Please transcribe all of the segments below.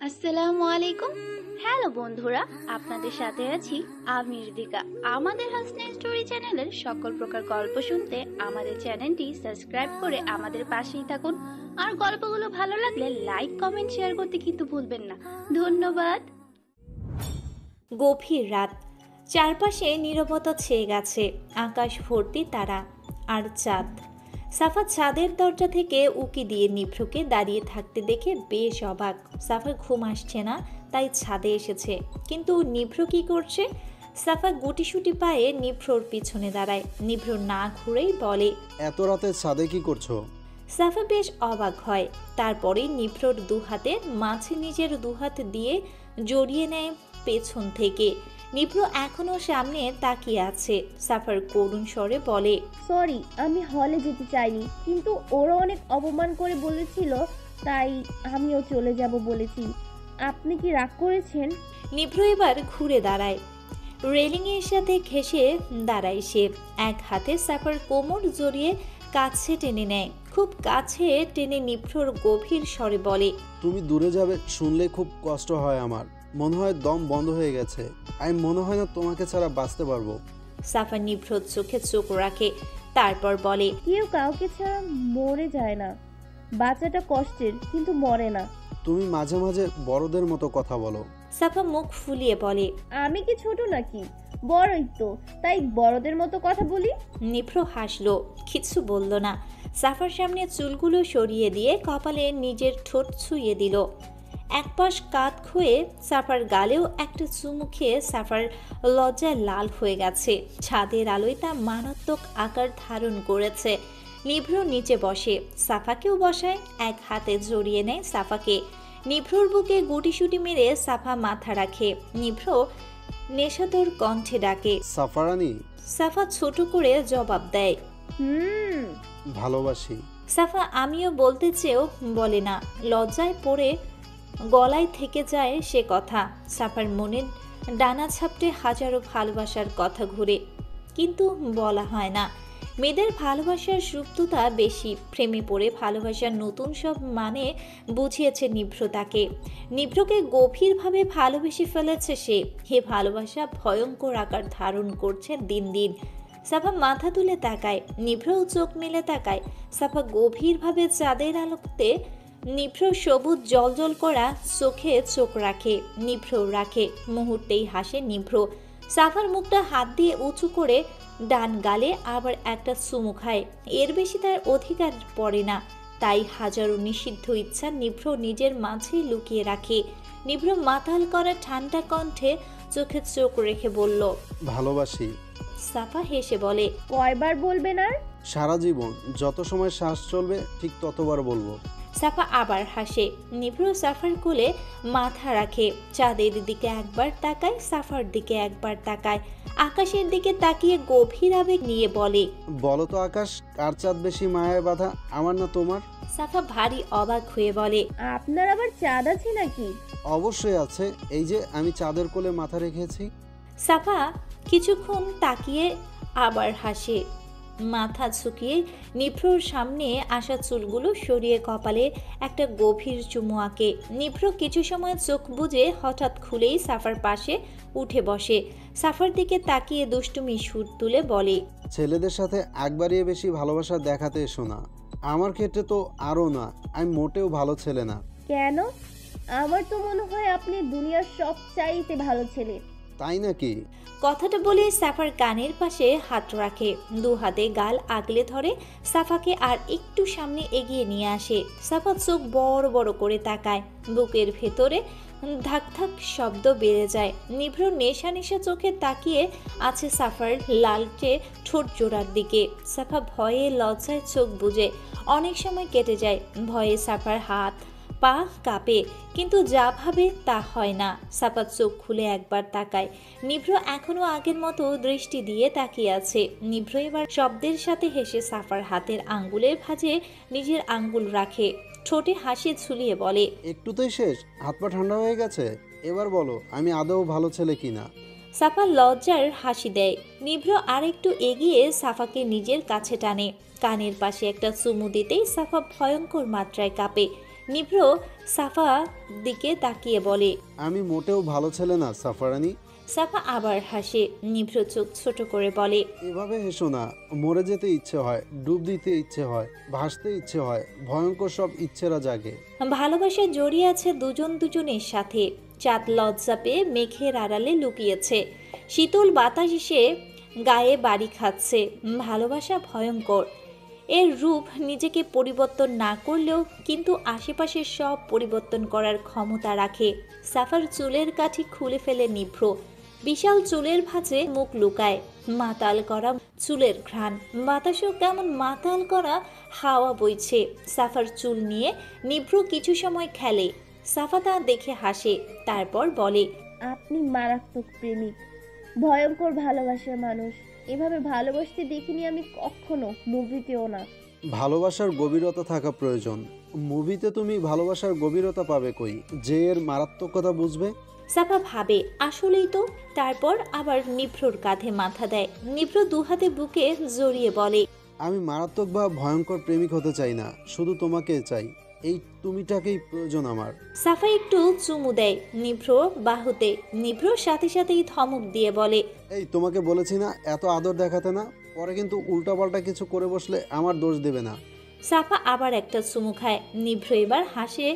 আসসালামু আলাইকুম। হ্যালো বন্ধুরা, আপনাদের সাথে আছি আমি রিদিকা। আমাদের হাসনা স্টোরি চ্যানেলের সকল প্রকার গল্প শুনতে আমাদের চ্যানেলটি সাবস্ক্রাইব করে আমাদের পাশেই থাকুন। আর গল্পগুলো ভালো লাগলে লাইক কমেন্ট শেয়ার করতে কিন্তু ভুলবেন না। ধন্যবাদ। গভীর রাত, চারপাশে নীরবতা ছেয়ে গেছে। আকাশ ভর্তি তারা আর চাঁদ। সাফা ছাদের দরজা থেকে উকি দিয়ে নিভ্রকে দাঁড়িয়ে থাকতে দেখে বেশ অবাক। সাফার ঘুম আসছে না, তাই ছাদে এসেছে। কিন্তু নিভ্র কি করছে? সাফা গুটিসুটি পায়ে নিভ্রর পিছনে দাঁড়ায়। নিভ্র না ঘুরেই বলে, এত রাতে ছাদে কি করছো? সাফা বেশ অবাক হয়। তারপরে নিভ্রর দুহাতে মাঝে নিজের দুহাত দিয়ে জড়িয়ে নেয় পেছন থেকে। নিভ্র এখনো সামনে তাকিয়ে আছে। সাফার করুণ স্বরে বলে, সরি, আমি হলে যেতে চাইনি, কিন্তু ওরা অনেক অপমান করে বলেছিল, তাই আমিও চলে যাব বলেছি। আপনি কি রাগ করেছেন? নিভ্র এবার ঘুরে দাঁড়ায়। রেলিংয়ের সাথে ঘেঁষে দাঁড়ায় সে। এক হাতে সাফার কোমর জড়িয়ে কাছে টেনে নেয়। খুব কাছে টেনে নিভ্রর গভীর স্বরে বলে, তুমি দূরে যাবে শুনলে খুব কষ্ট হয় আমার। মনে হয় দম বন্ধ হয়ে গেছে। আমি মনে হয় না তোমাকে ছাড়া বাঁচতে পারবো। সাফা নিভ্রর চোখে চোখ রাখে। তারপর বলে, কেউ কাউকে ছাড়া মরে যায় না। বাচ্চাটা কষ্টের, কিন্তু মরে না। তুমি মাঝে মাঝে বড়দের মতো কথা বলো। সাফা মুখ ফুলিয়ে বলে, আমি কি ছোট নাকি? বড়ই তো, তাই বড়দের মতো কথা বলি। নিভ্র হাসলো, কিছু বলল না। সাফার সামনে চুলগুলো সরিয়ে দিয়ে কপালে নিজের ঠোঁট ছুঁয়ে দিল। এক পাশ কাত খুয়ে সাফার গালেও একটা চুমু খেয়ে সাফার লজ্জায় লাল হয়ে গেছে। ছাদের আলোয় তা মারাত্মক আকার ধারণ করেছে। নিভ্র নিচে বসে, সাফাকেও বসায়। এক হাতে জড়িয়ে নেয় সাফাকে। নিভ্রর বুকে গুটিসুটি মেরে সাফা মাথা রাখে। নিভ্র নেশাদর কণ্ঠে ডাকে, সাফারানি। সাফা ছোট করে জবাব দেয়, ভালোবাসি। সাফা আমিও বলতে চেয়েও বলে না। লজ্জায় পড়ে গলায় থেকে যায় সে কথা। সাফার মনে ডানা ছাপটে হাজারো ভালোবাসার কথা ঘুরে, কিন্তু বলা হয় না। মেয়েদের ভালোবাসার সুপ্ততা বেশি। প্রেমে পড়ে ভালোবাসার নতুন সব মানে বুঝিয়েছে নিভ্র তাকে। নিভ্রকে গভীরভাবে ভালোবেসে ফেলেছে সে। হে ভালোবাসা ভয়ঙ্কর আকার ধারণ করছে দিন দিন। সাফা মাথা তুলে তাকায়, নিভ্রও চোখ মেলে তাকায়। সাফা গভীরভাবে চাঁদের আলোতে নিভ্র সবুজ জলজল করা চোখে চোখ রাখে। নিভ্র রাখে, মুহূর্তেই হাসে নিভ্র। সাফার মুখটা হাত দিয়ে উঁচু করে ডান গালে আবার একটা চুমু খায়। এর বেশি তার অধিকার পড়ে না। তাই হাজারো নিষিদ্ধ ইচ্ছা নিভ্র নিজের মাঝেই লুকিয়ে রাখে। নিভ্র মাতাল করা ঠান্ডা কণ্ঠে চোখে চোখ রেখে বলল, ভালোবাসি। সাফা হেসে বলে, কয়বার বলবেন আর? সারা জীবন যত সময় শ্বাস চলবে ঠিক ততবার বলবো। সাফা আবার হাসে। নিভ্র সাফার কোলে মাথা রাখে। চাঁদের দিকে একবার তাকায়, সাফার দিকে একবার তাকায়। আকাশের দিকে তাকিয়ে গভীর আবেগ নিয়ে বলে, বলো তো আকাশ, কার চাঁদ বেশি মায়ায় বাঁধা, আমার না তোমার? সাফা ভারী অবাক হয়ে বলে, আপনার আবার চাঁদ আছে নাকি? অবশ্যই আছে, এই যে আমি চাঁদের কোলে মাথা রেখেছি। সাফা কিছুক্ষণ তাকিয়ে আবার হাসে। মাথা ঝুঁকিয়ে নিভ্রর সামনে আসা চুলগুলো সরিয়ে কপালে একটা গভীর চুমু আঁকে। নিভ্র কিছু সময় চোখ বুজে হঠাৎ খুলেই সাফার পাশে উঠে বসে। সাফার দিকে তাকিয়ে দুষ্টুমি সুর তুলে বলে, ছেলেদের সাথে একবারই বেশি ভালোবাসা দেখাতে এসো না। আমার ক্ষেত্রে তো আরও না, আমি মোটেও ভালো ছেলে না। কেন? আমার তো মনে হয় আপনি দুনিয়ার সবচাইতে ভালো ছেলে। তাই নাকি? কথাটা বলে সাফার কানের পাশে হাত রাখে। দু হাতে গাল আগলে ধরে সাফাকে আর একটু সামনে এগিয়ে নিয়ে আসে। সাফা চোখ বড় বড় করে তাকায়। বুকের ভেতরে ধাক ধাক শব্দ বেড়ে যায়। নিভ্র নেশা নেশা চোখে তাকিয়ে আছে সাফার লালচে ঠোঁট জোড়ার দিকে। সাফা ভয়ে লজ্জায় চোখ বুজে। অনেক সময় কেটে যায়। ভয়ে সাফার হাত পা কাঁপে, কিন্তু যা ভাবে তা হয় না। সাফা চোখ খুলে একবার তাকায়। নিভ্র এখনো আগের মতো দৃষ্টি দিয়ে তাকিয়ে আছে। নিভ্র এবার শব্দের সাথে হেসে সাফার হাতের আঙ্গুলের ভাঁজে নিজের আঙ্গুল রাখে। ঠোঁটে হাসি ঝুলিয়ে বলে, একটুতেই শেষ? হাত পা ঠান্ডা হয়ে গেছে? এবার বলো আমি আদৌ ভালো ছেলে কিনা। সাফা লজ্জার হাসি দেয়। নিভ্র আরেকটু এগিয়ে সাফাকে নিজের কাছে টানে। কানের পাশে একটা চুমু দিতেই সাফা ভয়ঙ্কর মাত্রায় কাঁপে। নিভ্র সাফা দিকে তাকিয়ে বলে। আমি মোটেও ভালো ছেলে না সাফারানি। সাফা আবার হাসে। নিভ্র চোখ ছোট করে বলে, এভাবে হেসো না। মরে যেতে ইচ্ছে হয়, ডুব দিতে ইচ্ছে হয়, ভাসতে ইচ্ছে হয়, ভয়ঙ্কর সব ইচ্ছেরা জাগে। ভালোবাসা জড়িয়ে আছে দুজন দুজনের সাথে। চাঁদ লজ্জা পেয়ে মেঘের আড়ালে লুকিয়েছে। শীতল বাতাস এসে গায়ে বাড়ি খাচ্ছে। ভালোবাসা ভয়ঙ্কর। এর রূপ নিজেকে পরিবর্তন না করলেও কিন্তু আশেপাশের সব পরিবর্তন করার ক্ষমতা রাখে। সাফার চুলের কাঠি খুলে ফেলে নিভ্র। বিশাল চুলের ভাঁজে মুখ লুকায়। মাতাল করা চুলের ঘ্রাণ, বাতাসেও কেমন মাতাল করা হাওয়া বইছে। সাফার চুল নিয়ে নিভ্র কিছু সময় খেলে। সাফা তা দেখে হাসে, তারপর বলে, আপনি মারাত্মক প্রেমিক, ভয়ঙ্কর ভালোবাসার মানুষ। এভাবে ভালোবাসতে দেখিনি আমি কখনো, মুভিতেও না। ভালোবাসার গভীরতা থাকা প্রয়োজন। মুভিতে তুমি ভালোবাসার গভীরতা পাবে কই, যে এর মারাত্মকতা বুঝবে? সাফা ভাবে, আসলেই তো। তারপর আবার নিভ্রর কাঁধে মাথা দেয়। নিভ্র দুহাতে বুকে জড়িয়ে বলে, আমি মারাত্মক বা ভয়ঙ্কর প্রেমিক হতে চাই না, শুধু তোমাকে চাই। এই তুমিটাকেই প্রয়োজন আমার। সাফা একটু চুমু দেয় নিভ্র বাহুতে। নিভ্র সাথে সাথেই ধমক দিয়ে বলে, এই তোমাকে বলেছি না এত আদর দেখাতে না, পরে কিন্তু উল্টাপাল্টা কিছু করে বসলে আমার দোষ দেবে না। সাফা আবার একটা চুমু খায়। নিভ্র এবার হাসে,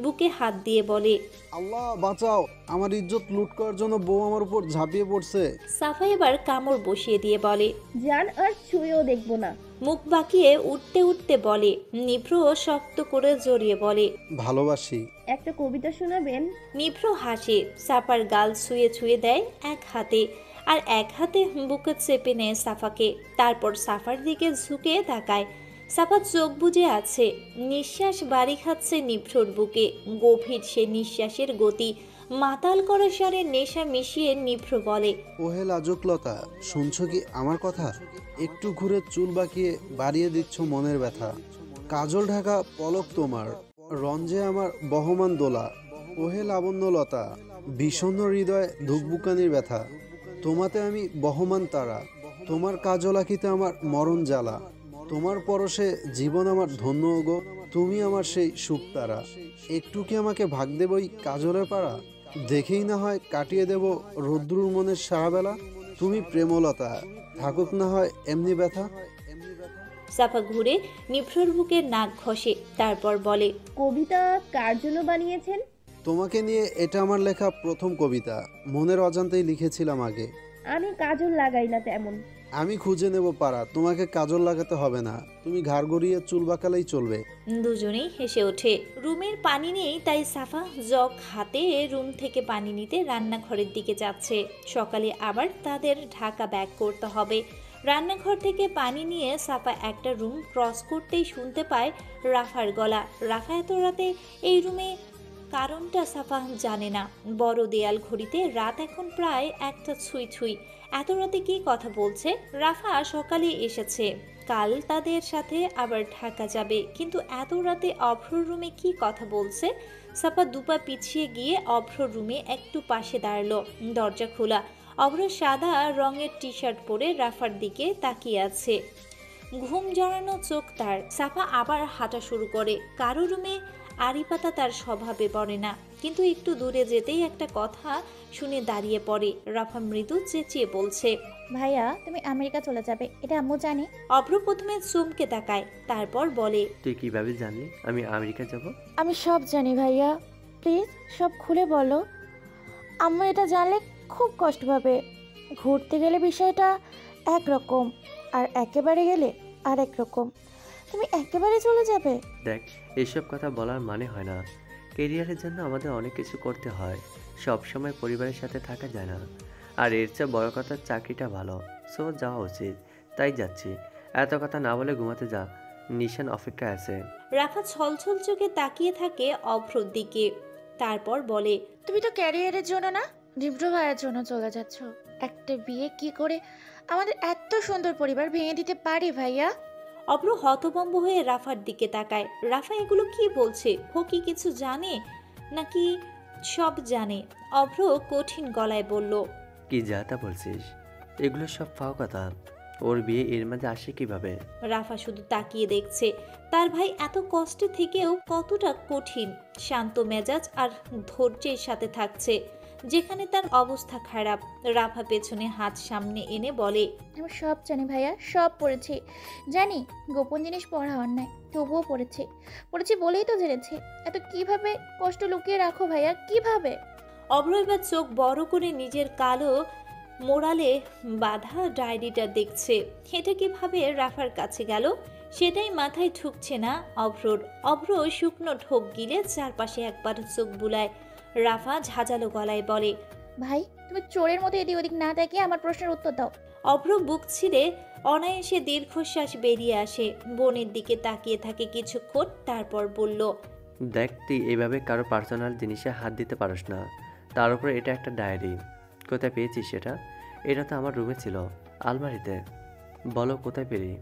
বুকে হাত দিয়ে বলে, আল্লাহ বাঁচাও, আমার ইজ্জত লুট করার জন্য বউ আমার উপর ঝাঁপিয়ে পড়ছে। সাফা এবার কামড় বসিয়ে দিয়ে বলে, জান আর ছুঁয়েও দেখবো না। মুখ বাঁকিয়ে উঠতে উঠতে বলে। নিভ্র শক্ত করে জড়িয়ে বলে, ভালোবাসি। একটা কবিতা শোনাবেন? নিভ্র হাসে। সাফার গাল ছুঁয়ে ছুঁয়ে দেয় এক হাতে, আর এক হাতে বুকে চেপে নেয় সাফাকে। তারপর সাফার দিকে ঝুঁকে তাকায়। সাফা চোখ বুজে আছে। নিঃশ্বাস বাড়ি খাচ্ছে নিভ্রর বুকে। গভীর সে নিঃশ্বাসের গতি মাতাল করা স্বরে নেশা মিশিয়ে নিভ্র বলে, ওহে লাজুকলতা, শুনছো কি আমার কথা? একটু ঘুরে চুল বাঁকিয়ে বাড়িয়ে দিচ্ছ মনের ব্যথা। কাজল ঢাকা পলক তোমার, রঞ্জে আমার বহমান দোলা। ওহে লাবণ্যলতা, বিষণ্ণ হৃদয়ে ধুকবুকানির ব্যথা। তোমাতে আমি বহমান তারা, তোমার কাজল আঁকিতে আমার মরণ জ্বালা। তোমার পরশে জীবন আমার ধন্য গো, তুমি আমার সেই সুখ তারা। একটু কি আমাকে ভাগ দেবই কাজলের পাড়া? দেখেই না হয় কাটিয়ে দেব রৌদ্রুর মনের সারাবেলা। তুমি প্রেমলতা, থাকুক না হয় এমনি ব্যথা। সাফা ঘুরে নিভ্রর বুকে নাক ঘষে, তারপর বলে, কবিতা কার জন্য বানিয়েছেন? তোমাকে নিয়ে এটা আমার লেখা প্রথম কবিতা। মনের অজান্তেই লিখেছিলাম আগে। আমি কাজল লাগাই না তেমন। আমি খুঁজে নেব পারা, তোমাকে কাজল লাগাতে হবে না। তুমি ঘাড় গড়িয়ে চুল বাঁকালেই চলবে। দুজনেই হেসে ওঠে। রুমের পানি নেই, তাই সাফা জগ হাতে রুম থেকে পানি নিতে রান্নাঘরের দিকে যাচ্ছে। সকালে আবার তাদের ঢাকা ব্যাক করতে হবে। রান্নাঘর থেকে পানি নিয়ে সাফা একটা রুম ক্রস করতেই শুনতে পায় রাফার গলা। রাফা এত রাতে এই রুমে, কারণটা সাফা জানে না। বড় দেয়াল ঘড়িতে রাত এখন প্রায় 1টা ছুঁই ছুঁই। এত রাতে কি কথা বলছে? রাফা সকালে এসেছে, কাল তাদের সাথে আবার ঢাকা যাবে, কিন্তু এত রাতে অভ্রর রুমে কি কথা বলছে? সাফা দুপা পিছিয়ে গিয়ে অভ্রর রুমে একটু পাশে দাঁড়ালো। দরজা খোলা। অভ্র সাদা রঙের টি শার্ট পরে রাফার দিকে তাকিয়ে আছে। ঘুম জড়ানো চোখ তার। সাফা আবার হাঁটা শুরু করে। কারো রুমে আড়ি পাতা তার স্বভাবে পড়ে না, কিন্তু একটু দূরে যেতেই একটা কথা শুনে দাঁড়িয়ে পড়ে। রাফা মৃদু চেঁচিয়ে বলছে, ভাইয়া তুমি আমেরিকা চলে যাবে, এটা আম্মু জানে। অভ্র প্রথমে চমকে তাকায়, তারপর বলে, তুই কিভাবে জানলি আমি আমেরিকা যাব? আমি সব জানি ভাইয়া, প্লিজ সব খুলে বলো। আম্মু এটা জানলে খুব কষ্ট পাবে। ঘুরতে গেলে বিষয়টা একরকম, আর একেবারে গেলে আরেক রকম। তুমি একেবারে চলে যাবে? দেখ, এইসব কথা বলার মানে হয় না। কেরিয়ারের জন্য আমাদের অনেক কিছু করতে হয়, সব সময় পরিবারের সাথে থাকা যায় না। আর এর চেয়ে বড় কথা চাকরিটা ভালো, সো যাওয়া উচিত, তাই যাচ্ছি। এত কথা না বলে ঘুমাতে যা, নিশান অপেক্ষায় আছে। রাফা ছলছল চোখে তাকিয়ে থাকে অভ্রর দিকে, তারপর বলে, তুমি তো ক্যারিয়ারের জন্য না, নিভ্র ভাইয়ের জন্য চলে যাচ্ছ। একটা বিয়ে কি করে আমাদের এত সুন্দর পরিবার ভেঙে দিতে পারে ভাইয়া? অভ্র হতভম্ব হয়ে রাফার দিকে তাকায়। রাফা এগুলো কি বলছে? ও কি কিছু জানে নাকি সব জানে? অভ্র কঠিন গলায় বলল, কি যা তা বলছিস? এগুলো সব ফাও কথা। ওর বিয়ে এর মাঝে আসে কিভাবে? রাফা শুধু তাকিয়ে দেখছে তার ভাই এত কষ্টে থেকেও কতটা কঠিন শান্ত মেজাজ আর ধৈর্যের সাথে থাকছে যেখানে তার অবস্থা খারাপ। রাফা পেছনে হাত সামনে এনে বলে, আমি সব জানি ভাইয়া, সব পড়েছি। জানি গোপন জিনিস পড়া অন্যায়, তবুও পড়েছি। পড়েছি বলেই তো জেনেছি। এত কিভাবে কষ্ট লুকিয়ে রাখো ভাইয়া, কিভাবে? অভ্র এবার চোখ বড় করে নিজের কালো মোড়ালে বাঁধা ডায়েরিটা দেখছে। এটা কিভাবে রাফার কাছে গেল সেটাই মাথায় ঢুকছে না অভ্রর। অভ্র শুকনো ঢোক গিলে চারপাশে একবার চোখ বুলায়। রাফা ঝাঁঝালো গলায় বলে, ভাই তুমি চোরের মতো এদিক ওদিক না তাকিয়ে আমার প্রশ্নের উত্তর দাও। অভ্র বুক ছিঁড়ে অনায়াসে দীর্ঘশ্বাস বেরিয়ে আসে। বোনের দিকে তাকিয়ে থাকে কিছুক্ষণ, তারপর বলল, দেখ, তুই এভাবে কারো পার্সোনাল জিনিসে হাত দিতে পারিস না। তার উপর এটা একটা ডায়েরি। কোথায় পেয়েছিস সেটা? এটা তো আমার রুমে ছিল, আলমারিতে। বলো কোথায় পেলি?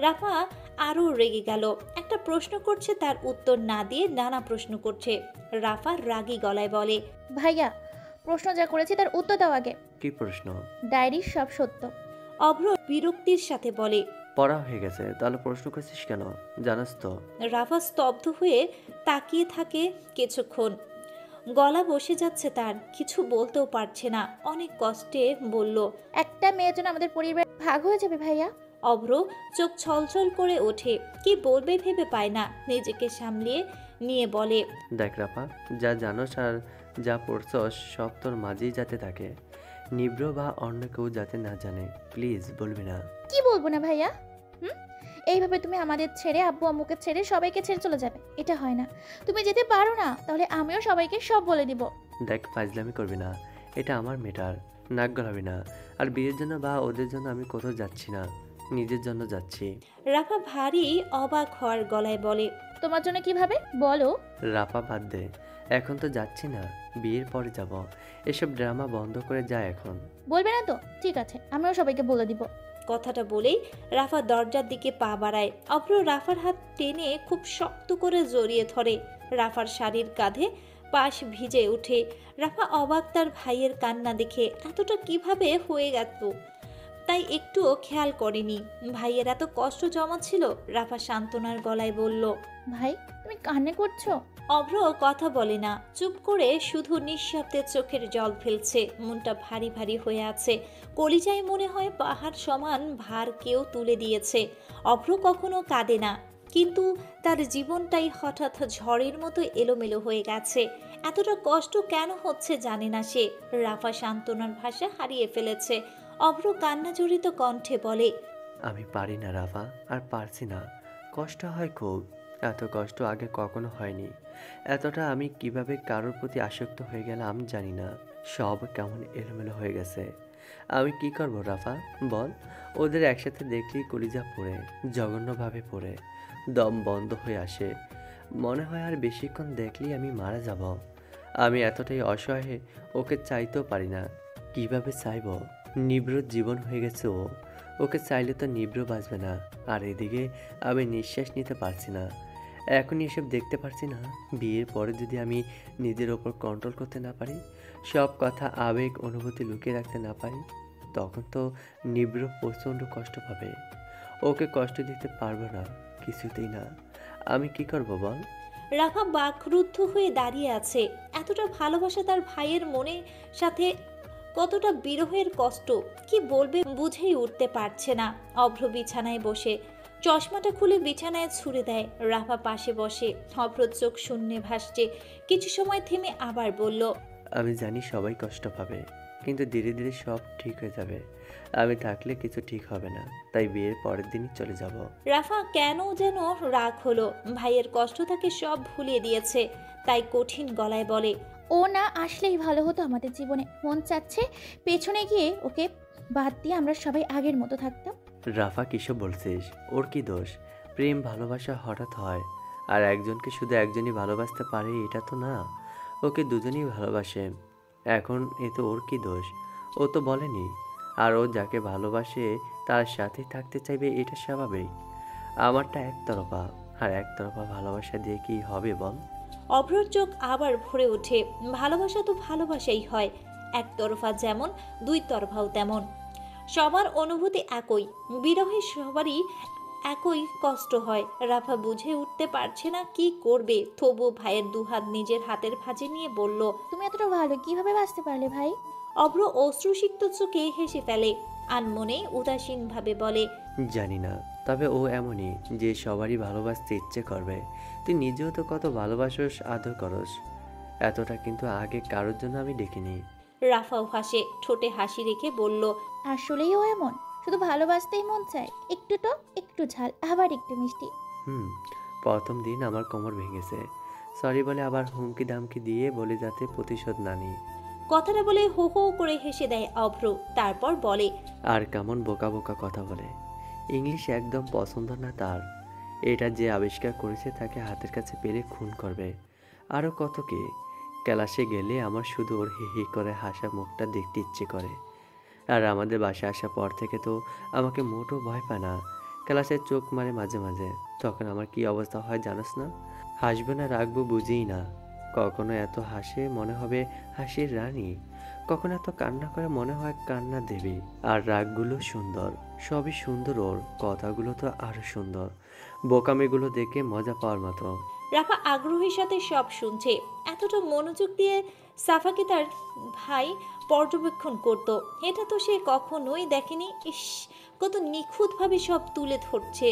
রাফা আরও রেগে গেল। একটা প্রশ্ন করছে, তার উত্তর না দিয়ে নানা প্রশ্ন করছে। রাফা রাগী গলায় বলে, ভাইয়া প্রশ্ন যা করেছি তার উত্তর দাও আগে। কি প্রশ্ন? ডায়েরির সব সত্য। অভ্র বিরক্তির সাথে বলে, পড়া হয়ে গেছে, তাহলে প্রশ্ন করছিস কেন? জানাস তো। রাফা স্তব্ধ হয়ে তাকিয়ে থাকে কিছুক্ষণ। গলা বসে যাচ্ছে তার, কিছু বলতেও পারছে না। অনেক কষ্টে বলল, একটা মেয়ের জন্য আমাদের পরিবার ভাগ হয়ে যাবে ভাইয়া। অভ্র চোখ ছলছল করে ওঠে, কি বলবে ভেবে পায় না। নিজেকে সামলিয়ে নিয়ে বলে, দেখ রাফা, যা জানোস আর যা পড়ছস সব তোর মাঝেই যাতে থাকে, নিব্র বা অন্য কেউ যাতে না জানে। প্লিজ বলবি না। কি বলবো না ভাইয়া? এইভাবে তুমি আমাদের ছেড়ে, আব্বু আম্মুকে ছেড়ে সবাইকে ছেড়ে চলে যাবে? এটা হয় না। তুমি যেতে পারো না, তাহলে আমিও সবাইকে সব বলে দিব। দেখ, ফাজলামি করবি না, এটা আমার মেটার। নাক গলাবি না। আর বিয়ের জন্য বা ওদের জন্য আমি কোথাও যাচ্ছি না, নিজের জন্য যাচ্ছি। রাফা ভারী অবাক হওয়ার গলায় বলে, তোমার জন্য কিভাবে বলো? রাফা বাদ দে, এখন তো যাচ্ছি না, বিয়ের পরে যাব। এসব ড্রামা বন্ধ করে যা এখন। বলবে না তো? ঠিক আছে, আমিও সবাইকে বলে দিব। কথাটা বলেই রাফা দরজার দিকে পা বাড়ায়। অভ্র রাফার হাত টেনে খুব শক্ত করে জড়িয়ে ধরে। রাফার শাড়ির কাঁধে পাশ ভিজে ওঠে। রাফা অবাক তার ভাইয়ের কান্না দেখে, এতটা কিভাবে হয়ে গেল তাই একটুও খেয়াল করেনি। ভাইয়ের এত কষ্ট জমা ছিল। রাফা সান্ত্বনার গলায় বলল, ভাই তুমি কান্না করছো? অভ্র কথা বলে না, চুপ করে শুধু নিঃশব্দে চোখের জল ফেলছে। মনটা ভারী ভারী হয়ে আছে। কলিজায় মনে হয় পাহাড় সমান ভার কেউ তুলে দিয়েছে। অভ্র কখনো কাঁদে না, কিন্তু তার জীবনটাই হঠাৎ ঝড়ের মতো এলোমেলো হয়ে গেছে। এতটা কষ্ট কেন হচ্ছে জানে না সে। রাফা সান্ত্বনার ভাষা হারিয়ে ফেলেছে। অভ্র কান্নাজড়িত কণ্ঠে বলে, আমি পারি না রাফা, আর পারছি না। কষ্ট হয় খুব। এত কষ্ট আগে কখনো হয়নি। এতটা আমি কিভাবে কারোর প্রতি আসক্ত হয়ে গেলাম জানি না। সব কেমন এলোমেলো হয়ে গেছে। আমি কি করব রাফা বল? ওদের একসাথে দেখলেই কলিজা পড়ে, জঘন্যভাবে পড়ে, দম বন্ধ হয়ে আসে। মনে হয় আর বেশিক্ষণ দেখলেই আমি মারা যাব। আমি এতটাই অসহায়, ওকে চাইতেও পারি না। কিভাবে চাইব? নিব্র জীবন হয়ে গেছে ও। ওকে চাইলে তো নিব্র বাঁচবে না। আর এদিকে আমি নিঃশ্বাস নিতে পারছি না। এখনই এসব দেখতে পারছি না। বিয়ের পরে যদি আমি নিজের ওপর কন্ট্রোল করতে না পারি, সব কথা আবেগ অনুভূতি লুকিয়ে রাখতে না পারি, তখন তো নিব্র প্রচণ্ড কষ্ট পাবে। ওকে কষ্ট দিতে পারবো না, কিছুতেই না। আমি কি করব বল? রাফা বাকরুদ্ধ হয়ে দাঁড়িয়ে আছে। এতটা ভালোবাসা তার ভাইয়ের মনে সাথে কতটা বিরহের কষ্ট কি বলবে বুঝেই উঠতে পারছে না। অভ্র বিছানায় বসে চশমাটা খুলে বিছানায় ছুঁড়ে দেয়। রাফা পাশে বসে। অভ্র চোখ শূন্যে ভাসছে। কিছু সময় থেমে আবার বলল, আমি জানি সবাই কষ্ট পাবে, কিন্তু ধীরে ধীরে সব ঠিক হয়ে যাবে। আমি থাকলে কিছু ঠিক হবে না, তাই বিয়ের পরের দিনই চলে যাব। রাফা কেন যেন রাগ হলো। ভাইয়ের কষ্ট তাকে সব ভুলিয়ে দিয়েছে, তাই কঠিন গলায় বলে, ও না আসলেই ভালো হতো আমাদের জীবনে। মন চাচ্ছে পেছনে গিয়ে ওকে বাদ দিয়ে আমরা সবাই আগের মতো থাকতাম। রাফা কিসব বলছিস? ওর কি দোষ? প্রেম ভালোবাসা হঠাৎ হয়, আর একজনকে শুধু একজনই ভালোবাসতে পারে এটা তো না। ওকে দুজনেই ভালোবাসে। এখন এ তো ওর কি দোষ? ও তো বলেনি। আর ও যাকে ভালোবাসে তার সাথেই থাকতে চাইবে, এটা স্বাভাবিক। আমারটা একতরফা, আর একতরফা ভালোবাসা দিয়ে কি হবে বল? অভ্রর চোখ আবার ভরে ওঠে। ভালোবাসা তো ভালোবাসাই হয়, একতরফা যেমন দুই তরফাও তেমন। সবার অনুভূতি একই, বিরহে সবারই একই কষ্ট হয়। রাফা বুঝে উঠতে পারছে না কি করবে, তবু ভাইয়ের দুহাত নিজের হাতের ভাঁজে নিয়ে বলল। তুমি এতটা ভালো কিভাবে বাঁচতে পারলে ভাই? অভ্র অশ্রুসিক্ত চোখে হেসে ফেলে, আনমনে উদাসীনভাবে বলে, জানি না, তবে ও এমনই যে সবারই ভালোবাসতে ইচ্ছে করবে। তুই নিজেও তো কত ভালোবাসোস, আদর করস, এতটা কিন্তু আগে কারোর জন্য আমি দেখিনি। রাফাও হাসে, ঠোঁটে হাসি রেখে বলল, আসলেই ও এমন, শুধু ভালোবাসতেই মন চায়, একটু টক একটু ঝাল আবার একটু মিষ্টি। হুম, প্রথম দিন আমার কোমর ভেঙেছে, সরি বলে আবার হুমকি দামকি দিয়ে বলে যাতে প্রতিশোধ না নিই। কথাটা বলে হো হো করে হেসে দেয় অভ্র, তারপর বলে, আর কেমন বোকা বোকা কথা বলে, ইংলিশ একদম পছন্দ না তার। এটা যে আবিষ্কার করেছে তাকে হাতের কাছে পেলে খুন করবে। আরও কত কি। ক্লাসে গেলে আমার শুধু ওর হি হি করে হাসা মুখটা দেখতে ইচ্ছে করে। আর আমাদের বাসায় আসার পর থেকে তো আমাকে মোটেও ভয় পায় না, ক্লাসে চোখ মারে মাঝে মাঝে। তখন আমার কি অবস্থা হয় জানোস না? হাসবো না রাখবো বুঝিই না। কখনো এত হাসে মনে হবে হাসির রানী, কখনো এত কান্না করে মনে হয় কান্না দেবী। আর রাগগুলো সুন্দর, সবই সুন্দর, ওর কথাগুলো তো আরো সুন্দর, বোকামিগুলো দেখে মজা পাওয়ার মতো। রাফা আগ্রহের সাথে সব শুনছে, এতটা মনোযোগ দিয়ে সাফাকে তার ভাই পর্যবেক্ষণ করত, এটা তো সে কখনোই দেখেনি। ইস, কত নিখুঁতভাবে সব তুলে ধরছে।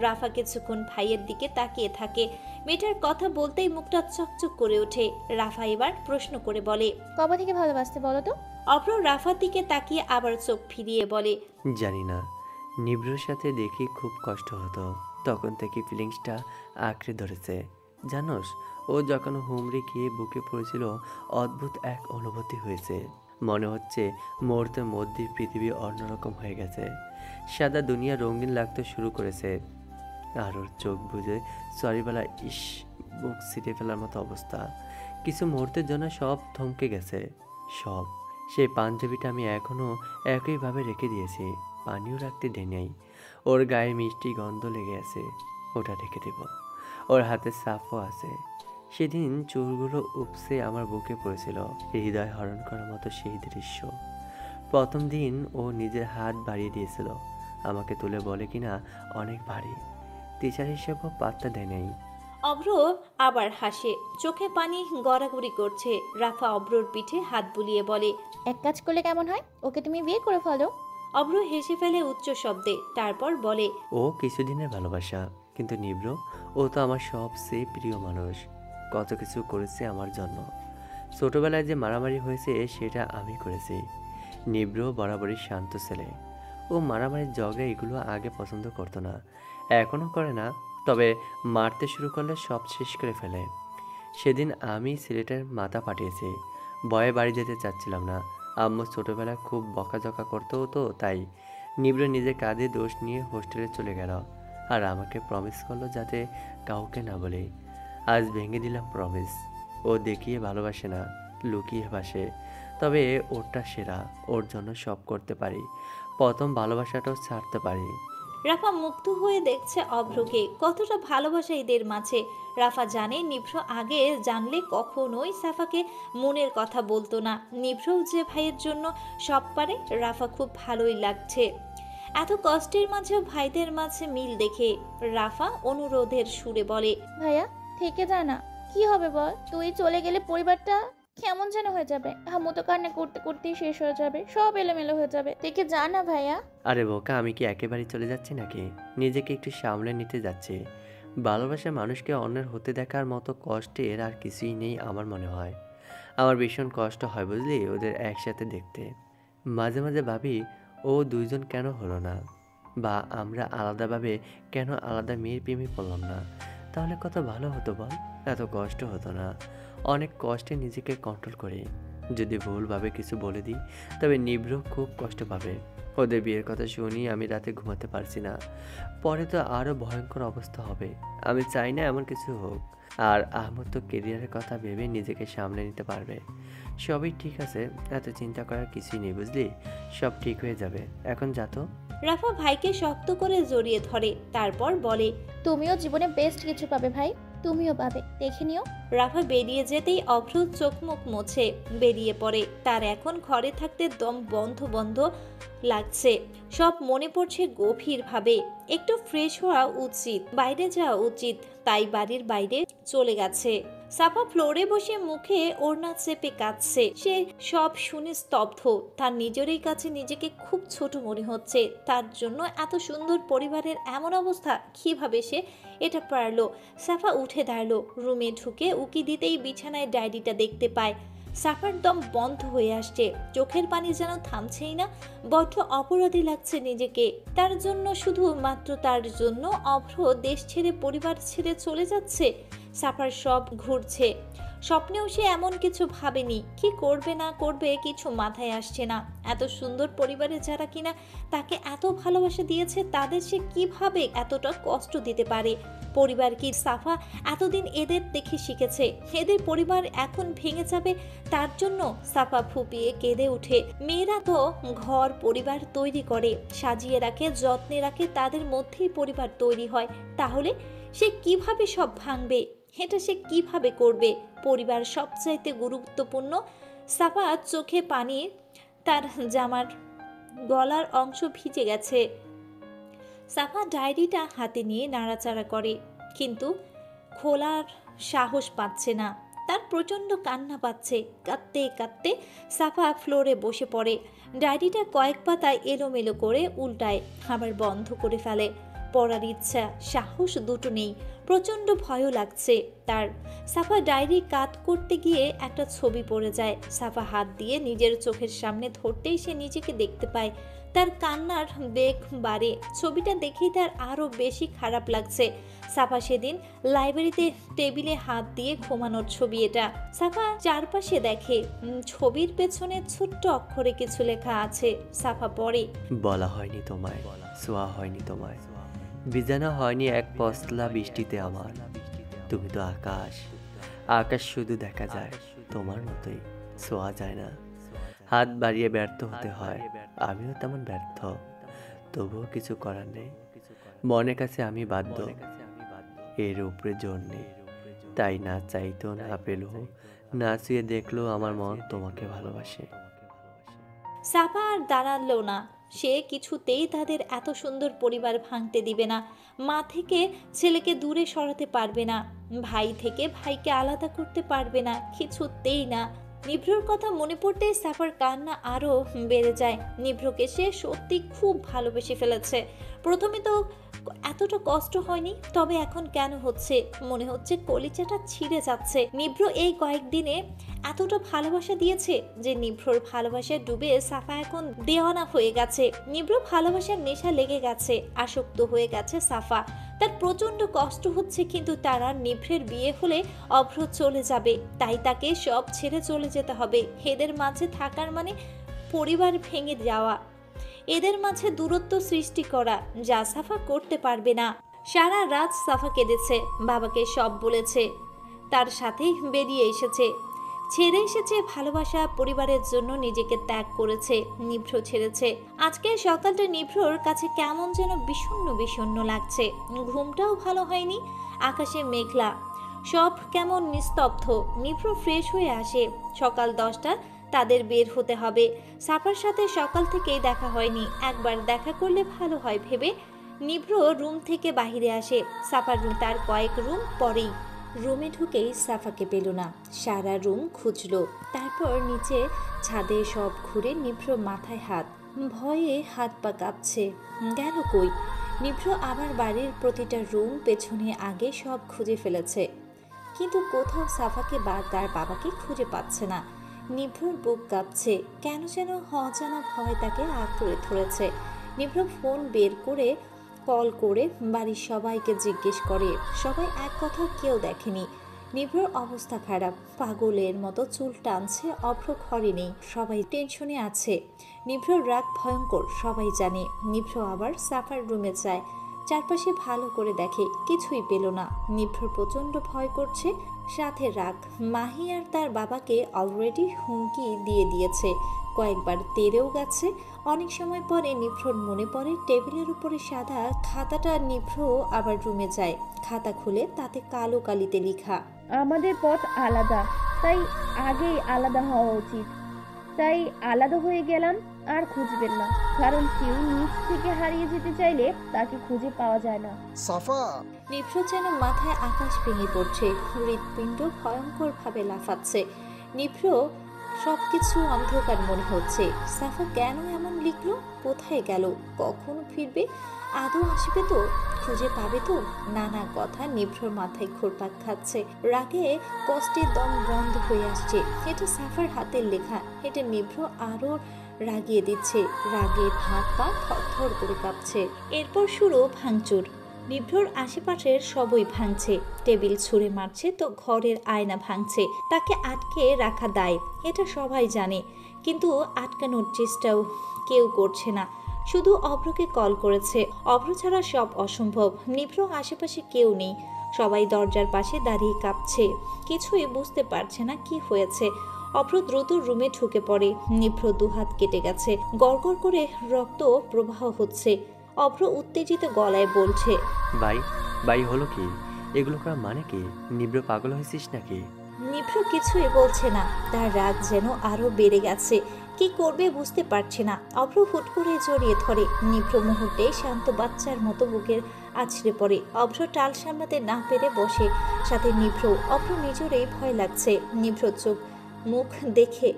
রাফা কিছুক্ষণ ভাইয়ের দিকে তাকিয়ে থাকে, মেয়েটার কথা বলতেই মুখটা চকচক করে ওঠে। রাফা এবার প্রশ্ন করে বলে, কবে থেকে ভালোবাসতে বলো তো? অভ্র রাফার দিকে তাকিয়ে আবার চোখ ফিরিয়ে বলে, জানি না, নিব্রুর সাথে দেখি খুব কষ্ট হতো, তখন থেকে ফিলিংসটা আঁকড়ে ধরেছে। জানোস, ও যখন হুমড়ি খেয়ে বুকে পড়েছিল, অদ্ভুত এক অনুভূতি হয়েছে। মনে হচ্ছে মুহূর্তের মধ্যেই পৃথিবী অন্যরকম হয়ে গেছে, সাদা দুনিয়া রঙিন লাগতে শুরু করেছে। আর ওর চোখ বুঝে সরিবেলা ইস, বুক ছিঁড়ে ফেলার মতো অবস্থা। কিছু মুহূর্তের জন্য সব থমকে গেছে, সব। সেই পাঞ্জাবিটা আমি এখনও একইভাবে রেখে দিয়েছি, পানিও রাখতে দেয় নাই। ওর গায়ে মিষ্টি গন্ধ লেগে আছে, ওটা রেখে দেব। ওর হাতে সাফও আছে। সেদিন চুলগুলো উপসে আমার বুকে পড়েছিল, হৃদয় হরণ করার মতো সেই দৃশ্য। প্রথম দিন ও নিজের হাত বাড়িয়ে দিয়েছিল, আমাকে তুলে বলে কিনা অনেক ভারী। টিচার হিসেবেও পাত্তা দেয় নাই। অভ্র আবার হাসে, চোখে পানি গড়াগড়ি করছে। রাফা অভ্রর পিঠে হাত বুলিয়ে বলে, এক কাজ করলে কেমন হয়, ওকে তুমি বিয়ে করে ফেলো। অভ্র হেসে ফেলে উচ্চ শব্দে, তারপর বলে, ও কিছুদিনের ভালোবাসা, কিন্তু নিব্র, ও তো আমার সবচেয়ে প্রিয় মানুষ। কত কিছু করেছে আমার জন্য। ছোটবেলায় যে মারামারি হয়েছে সেটা আমি করেছি। নিব্র বরাবরই শান্ত ছেলে, ও মারামারির ঝগড়া এগুলো আগে পছন্দ করতো না, এখনও করে না, তবে মারতে শুরু করলে সব শেষ করে ফেলে। সেদিন আমি ছেলেটার মাথা ফাটিয়েছি, ভয়ে বাড়ি যেতে চাচ্ছিলাম না। আম্মু ছোটবেলায় খুব বকাঝকা করতো, তো তাই নিব্র নিজের কাঁধে দোষ নিয়ে হোস্টেলে চলে গেল, আর আমাকে প্রমিস করলো যাতে কাউকে না বলে। আজ ভেঙে দিলাম প্রমিস। ও দেখিয়ে ভালোবাসে না, লুকিয়ে বাসে, তবে ওরটা সেরা, ওর জন্য সব করতে পারি, প্রথম ভালোবাসাটাও ছাড়তে পারি। রাফা মুগ্ধ হয়ে দেখছে অভ্রকে, কতটা ভালোবাসা এদের মাঝে। রাফা জানে নিভ্র আগে জানলে কখনোই সাফাকে মনের কথা বলতো না। নিভ্রও যে ভাইয়ের জন্য সব পারে, রাফা খুব ভালোই লাগছে। এত কষ্টের মাঝেও ভাইদের মাঝে মিল দেখে রাফা অনুরোধের সুরে বলে, ভাইয়া থেকে যা না, কি হবে বল, তুই চলে গেলে পরিবারটা কেমন যেন হয়ে যাবে। আম্মু তো কান্না করতে করতেই শেষ হয়ে যাবে, সব এলোমেলো হয়ে যাবে, থেকে যা না ভাইয়া। আরে বোকা, আমি কি একেবারে চলে যাচ্ছি নাকি? নিজেকে একটু সামলে নিতে যাচ্ছি। ভালোবাসার মানুষকে অন্যের হতে দেখার মতো কষ্টের আর কিছুই নেই আমার মনে হয়। আমার ভীষণ কষ্ট হয় বুঝলি ওদের একসাথে দেখতে। মাঝে মাঝে ভাবি ও দুইজন কেন হলো না, বা আমরা আলাদাভাবে কেন আলাদা মেয়ের প্রেমে পড়লাম না, তাহলে কত ভালো হতো বল, এত কষ্ট হতো না। অনেক কষ্টে নিজেকে কন্ট্রোল করি, যদি ভুলভাবে কিছু বলে দিই তবে নিব্র খুব কষ্ট পাবে। ওদের বিয়ের কথা শুনি আমি রাতে ঘুমাতে পারছি না, পরে তো আরও ভয়ঙ্কর অবস্থা হবে। আমি চাই না এমন কিছু হোক। আর আহমদ তো কেরিয়ারের কথা ভেবে নিজেকে সামলে নিতে পারবে। সবই ঠিক আছে, এত চিন্তা করার কিছুই নেই বুঝলি, সব ঠিক হয়ে যাবে। এখন যা তো। রাফা ভাইকে শক্ত করে জড়িয়ে ধরে, তারপর বলে, তুমিও জীবনে বেস্ট কিছু পাবে ভাই, তুমিও পাবে, দেখে নিও। রাফা বেরিয়ে যেতেই অভ্র চোখ মুখ মুছে বেরিয়ে পড়ে। তার এখন ঘরে থাকতে দম বন্ধ বন্ধ লাগছে। সব মনে পড়ছে গভীরভাবে। একটু ফ্রেশ হওয়া উচিত, বাইরে যাওয়া উচিত, তাই বাড়ির বাইরে চলে গেছে। সাফা ফ্লোরে বসে মুখে ওড়না চেপে কাঁদছে। সে সব শুনে স্তব্ধ। তার নিজেরই কাছে নিজেকে খুব ছোট মনে হচ্ছে। তার জন্য এত সুন্দর পরিবারের এমন অবস্থা, কিভাবে সে এটা পারলো? সাফা উঠে দাঁড়ালো। রুমে ঢুকে উকি দিতেই বিছানায় ডায়েরিটা দেখতে পায়। সাফার দম বন্ধ হয়ে আসছে, চোখের পানি যেন থামছেই না। বড্ড অপরাধী লাগছে নিজেকে। তার জন্য, শুধুমাত্র তার জন্য অভ্র দেশ ছেড়ে পরিবার ছেড়ে চলে যাচ্ছে। সাফার সব ঘুরছে। স্বপ্নেও সে এমন কিছু ভাবেনি। কি করবে না করবে কিছু মাথায় আসছে না। এত সুন্দর পরিবারে যারা কিনা তাকে এত ভালোবাসা দিয়েছে, তাদের সে কিভাবে এতটা কষ্ট দিতে পারে? পরিবার কি? সাফা এতদিন এদের দেখে শিখেছে। এদের পরিবার এখন ভেঙে যাবে তার জন্য? সাফা ফুপিয়ে কেঁদে ওঠে। মেয়েরা তো ঘর পরিবার তৈরি করে, সাজিয়ে রাখে, যত্নে রাখে, তাদের মধ্যেই পরিবার তৈরি হয়। তাহলে সে কিভাবে সব ভাঙবে? এটা সে কিভাবে করবে? পরিবার সবচাইতে গুরুত্বপূর্ণ। সাফা চোখে পানি, তার জামার গলার অংশ ভিজে গেছে। সাফা ডায়েরিটা হাতে নিয়ে নাড়াচাড়া করে, কিন্তু খোলার সাহস পাচ্ছে না। তার প্রচণ্ড কান্না পাচ্ছে। কাঁদতে কাঁদতে সাফা ফ্লোরে বসে পড়ে। ডায়েরিটা কয়েক পাতায় এলোমেলো করে উল্টায়, আবার বন্ধ করে ফেলে। পড়ার ইচ্ছা, সাহস দুটো নেই। প্রচণ্ড ভয়ও লাগছে তার। সাফা ডায়েরি কাট করতে গিয়ে একটা ছবি পড়ে যায়। সাফা হাত দিয়ে নিজের চোখের সামনে ধরতেই সে নিজেকে দেখতে পায়। তার কান্নার বেগ বাড়ে। ছবিটা দেখেই তার আরও বেশি খারাপ লাগছে। সাফা সেদিন লাইব্রেরিতে টেবিলে হাত দিয়ে ঘুমানোর ছবি এটা। সাফা চারপাশে দেখে, ছবির পেছনে ছোট্ট অক্ষরে কিছু লেখা আছে। সাফা পড়ে, বলা হয়নি তোমায়, ছোঁয়া হয়নি তোমায়, বিজানা হয়নি এক পশলা বৃষ্টিতে আমার। তুমি তো আকাশ, আকাশ শুধু দেখা যায়, তোমার মতোই ছোঁয়া যায় না। হাত বাড়িয়ে ব্যর্থ হতে হয়, আমিও তেমন ব্যর্থ, তবুও কিছু করার নেই। মনের কাছে আমি বাধ্য, এর উপরে জোর নেই। তাই না চাইতো না পেলেও, না চেয়ে দেখলো আমার মন তোমাকে ভালোবাসে। সাফা আর দাঁড়ালো না। সে কিছুতেই তাদের এত সুন্দর পরিবার ভাঙতে দিবে না। মা থেকে ছেলেকে দূরে সরাতে পারবে না, ভাই থেকে ভাইকে আলাদা করতে পারবে না, কিছুতেই না। নিভ্রর কথা মনে পড়তেই সাফার কান্না আরও বেড়ে যায়। নিভ্রকে সে সত্যি খুব ভালোবেসে ফেলেছে। প্রথমে তো এতটা কষ্ট হয়নি, তবে এখন কেন হচ্ছে? মনে হচ্ছে কলিজাটা ছিঁড়ে যাচ্ছে। নিভ্র এই কয়েকদিনে এতটা ভালোবাসা দিয়েছে যে নিভ্রর ভালোবাসায় ডুবে সাফা এখন দেওয়ানা হয়ে গেছে। নিভ্র ভালোবাসার নেশা লেগে গেছে, আসক্ত হয়ে গেছে সাফা। তার প্রচণ্ড কষ্ট হচ্ছে, কিন্তু তার আর নিভ্রের বিয়ে হলে অভ্র চলে যাবে, তাই তাকে সব ছেড়ে চলে যেতে হবে। এদের মাঝে থাকার মানে পরিবার ভেঙে যাওয়া, এদের মাঝে দূরত্ব সৃষ্টি করা, যা সাফা করতে পারবে না। সারা রাত সাফা কেঁদেছে, বাবাকে সব বলেছে, তার সাথেই বেরিয়ে এসেছে, ছেড়ে এসেছে ভালোবাসা, পরিবারের জন্য নিজেকে ত্যাগ করেছে, নিভ্র ছেড়েছে। আজকে সকালটা নিভ্রর কাছে কেমন যেন বিষণ্ণ বিষণ্ণ লাগছে। ঘুমটাও ভালো হয়নি, আকাশে মেঘলা, সব কেমন নিস্তব্ধ। নিভ্র ফ্রেশ হয়ে আসে। সকাল 10টা, তাদের বের হতে হবে। সাফার সাথে সকাল থেকেই দেখা হয়নি, একবার দেখা করলে ভালো হয় ভেবে নিভ্র রুম থেকে বাহিরে আসে। সাফার রুম তার কয়েক রুম পরেই। রুমে ঢুকেই সাফাকে পেল না। সারা রুম খুঁজলো, তারপর নিচে ছাদে সব ঘুরে নিভ্র মাথায় হাত, ভয়ে হাত পা কাঁপছে। গেল কই? নিভ্র আবার বাড়ির প্রতিটা রুম পেছনে আগে সব খুঁজে ফেলেছে, কিন্তু কোথাও সাফাকে বা তার বাবাকে খুঁজে পাচ্ছে না। নিভ্রর বুক কাঁপছে, কেন যেন অজানা ভয় তাকে আঁকড়ে ধরেছে। নিভ্র ফোন বের করে কল করে বাড়ির সবাইকে জিজ্ঞেস করে। সবাই এক কথা, কেউ দেখেনি। নিভ্রর অবস্থা খারাপ, পাগলের মতো চুল টানছে। অভ্র ঘরে নেই, সবাই টেনশনে আছে। নিভ্রর রাগ ভয়ঙ্কর, সবাই জানে। নিভ্র আবার সাফার রুমে যায়, চারপাশে ভালো করে দেখে, কিছুই পেল না। নিভ্রর প্রচণ্ড ভয় করছে। সাথে রাগ। মাহি আর তার বাবাকে অলরেডি হুমকি দিয়ে দিয়েছে, কয়েকবার তেড়েও গেছে। অনেক সময় পরে নিভ্রর মনে পড়ে টেবিলের উপরে সাদা খাতাটা। নিভ্র আবার রুমে যায়, খাতা খুলে তাতে কালো কালিতে লেখা, আমাদের পথ আলাদা, তাই আগেই আলাদা হওয়া উচিত। তাই আলাদা হয়ে গেলাম, আর খুঁজবেন না, কারণ কেউ নিজ থেকে হারিয়ে যেতে চাইলে তাকে খুঁজে পাওয়া যায় না। সাফা! নিভ্র যেন মাথায় আকাশ ভেঙে পড়ছে, হৃৎপিণ্ড ভয়ঙ্করভাবে লাফাচ্ছে। নিভ্র সবকিছু অন্ধকার মনে হচ্ছে। সাফা কেন এমন লিখলো? কোথায় গেল? কখন ফিরবে? আদৌ আসবে তো? খুঁজে পাবে তো? নানা কথা নিভ্রর মাথায় ঘুরপাক খাচ্ছে। রাগে কষ্টে দম বন্ধ হয়ে আসছে। এটা সাফার হাতের লেখা। এটা নিভ্র আরো রাগিয়ে দিচ্ছে। রাগে হাত পা থরথর করে কাঁপছে। এরপর শুরু ভাঙচুর। নিভ্রর আশেপাশের সবই ভাঙছে। টেবিল ছুঁড়ে মারছে তো ঘরের আয়না ভাঙছে। তাকে আটকে রাখা দায়, এটা সবাই জানে, কিন্তু আটকানোর চেষ্টাও কেউ করছে না। শুধু অভ্রকে কল করেছে। অভ্র ছাড়া সব অসম্ভব। নিভ্র আশেপাশে কেউ নেই। সবাই দরজার পাশে দাঁড়িয়ে কাঁপছে, কিছুই বুঝতে পারছে না কি হয়েছে। অভ্র দ্রুত রুমে ঢুকে পড়ে। নিভ্র দুহাত কেটে গেছে, গড়গড় করে রক্ত প্রবাহ হচ্ছে। অভ্র উত্তেজিত গলায় বলছে, ভাই ভাই হলো কি? এগুলো করা মানে কি? নিব্র পাগল হয়েছিস নাকি? নিভ্র কিছুই বলছে না। তার রাগ যেন আরো বেড়ে গেছে। কি করবে বুঝতে পারছে না। অভ্র হুট করে জড়িয়ে ধরে। নিভ্র মুহূর্তে শান্ত বাচ্চার মতো বুকের আছড়ে পড়ে। অভ্র টাল সামলাতে না পেরে বসে, সাথে নিভ্র। অভ্র নিজেরই ভয় লাগছে। নিভ্র চোখ মুখ দেখে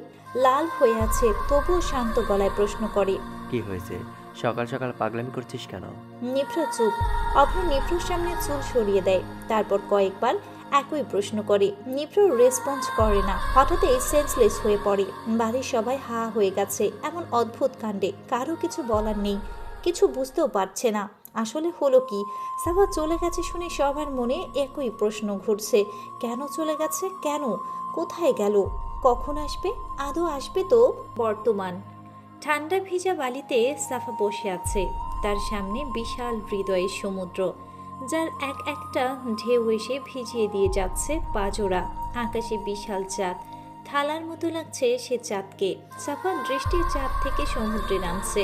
লাল হয়ে আছে, তবুও শান্ত গলায় প্রশ্ন করে, কি হয়েছে? সকাল সকাল পাগলামি করছিস কেন? নিভ্র চুপ। অভ্র নিভ্রর সামনে চুল সরিয়ে দেয়, তারপর কয়েকবার একই প্রশ্ন করে। নিভ্র রেসপন্স করে না। হঠাৎই সেন্সলেস হয়ে পড়ে। বাড়ির সবাই হা হয়ে গেছে এমন অদ্ভুত কাণ্ডে। কারো কিছু বলার নেই, কিছু বুঝতেও পারছে না আসলে হলো কি। সাফা চলে গেছে শুনে সবার মনে একই প্রশ্ন ঘুরছে। কেন চলে গেছে? কেন? কোথায় গেল? কখন আসবে? আদৌ আসবে তো? বর্তমান ঠান্ডা ভিজা বালিতে সাফা বসে আছে। তার সামনে বিশাল হৃদয়ের সমুদ্র, যার এক একটা ঢেউ এসে ভিজিয়ে দিয়ে যাচ্ছে পাজোড়া। আকাশে বিশাল চাঁদ, থালার মতো লাগছে সে চাঁদকে। সাফার দৃষ্টি চাঁদ থেকে সমুদ্রে নামছে,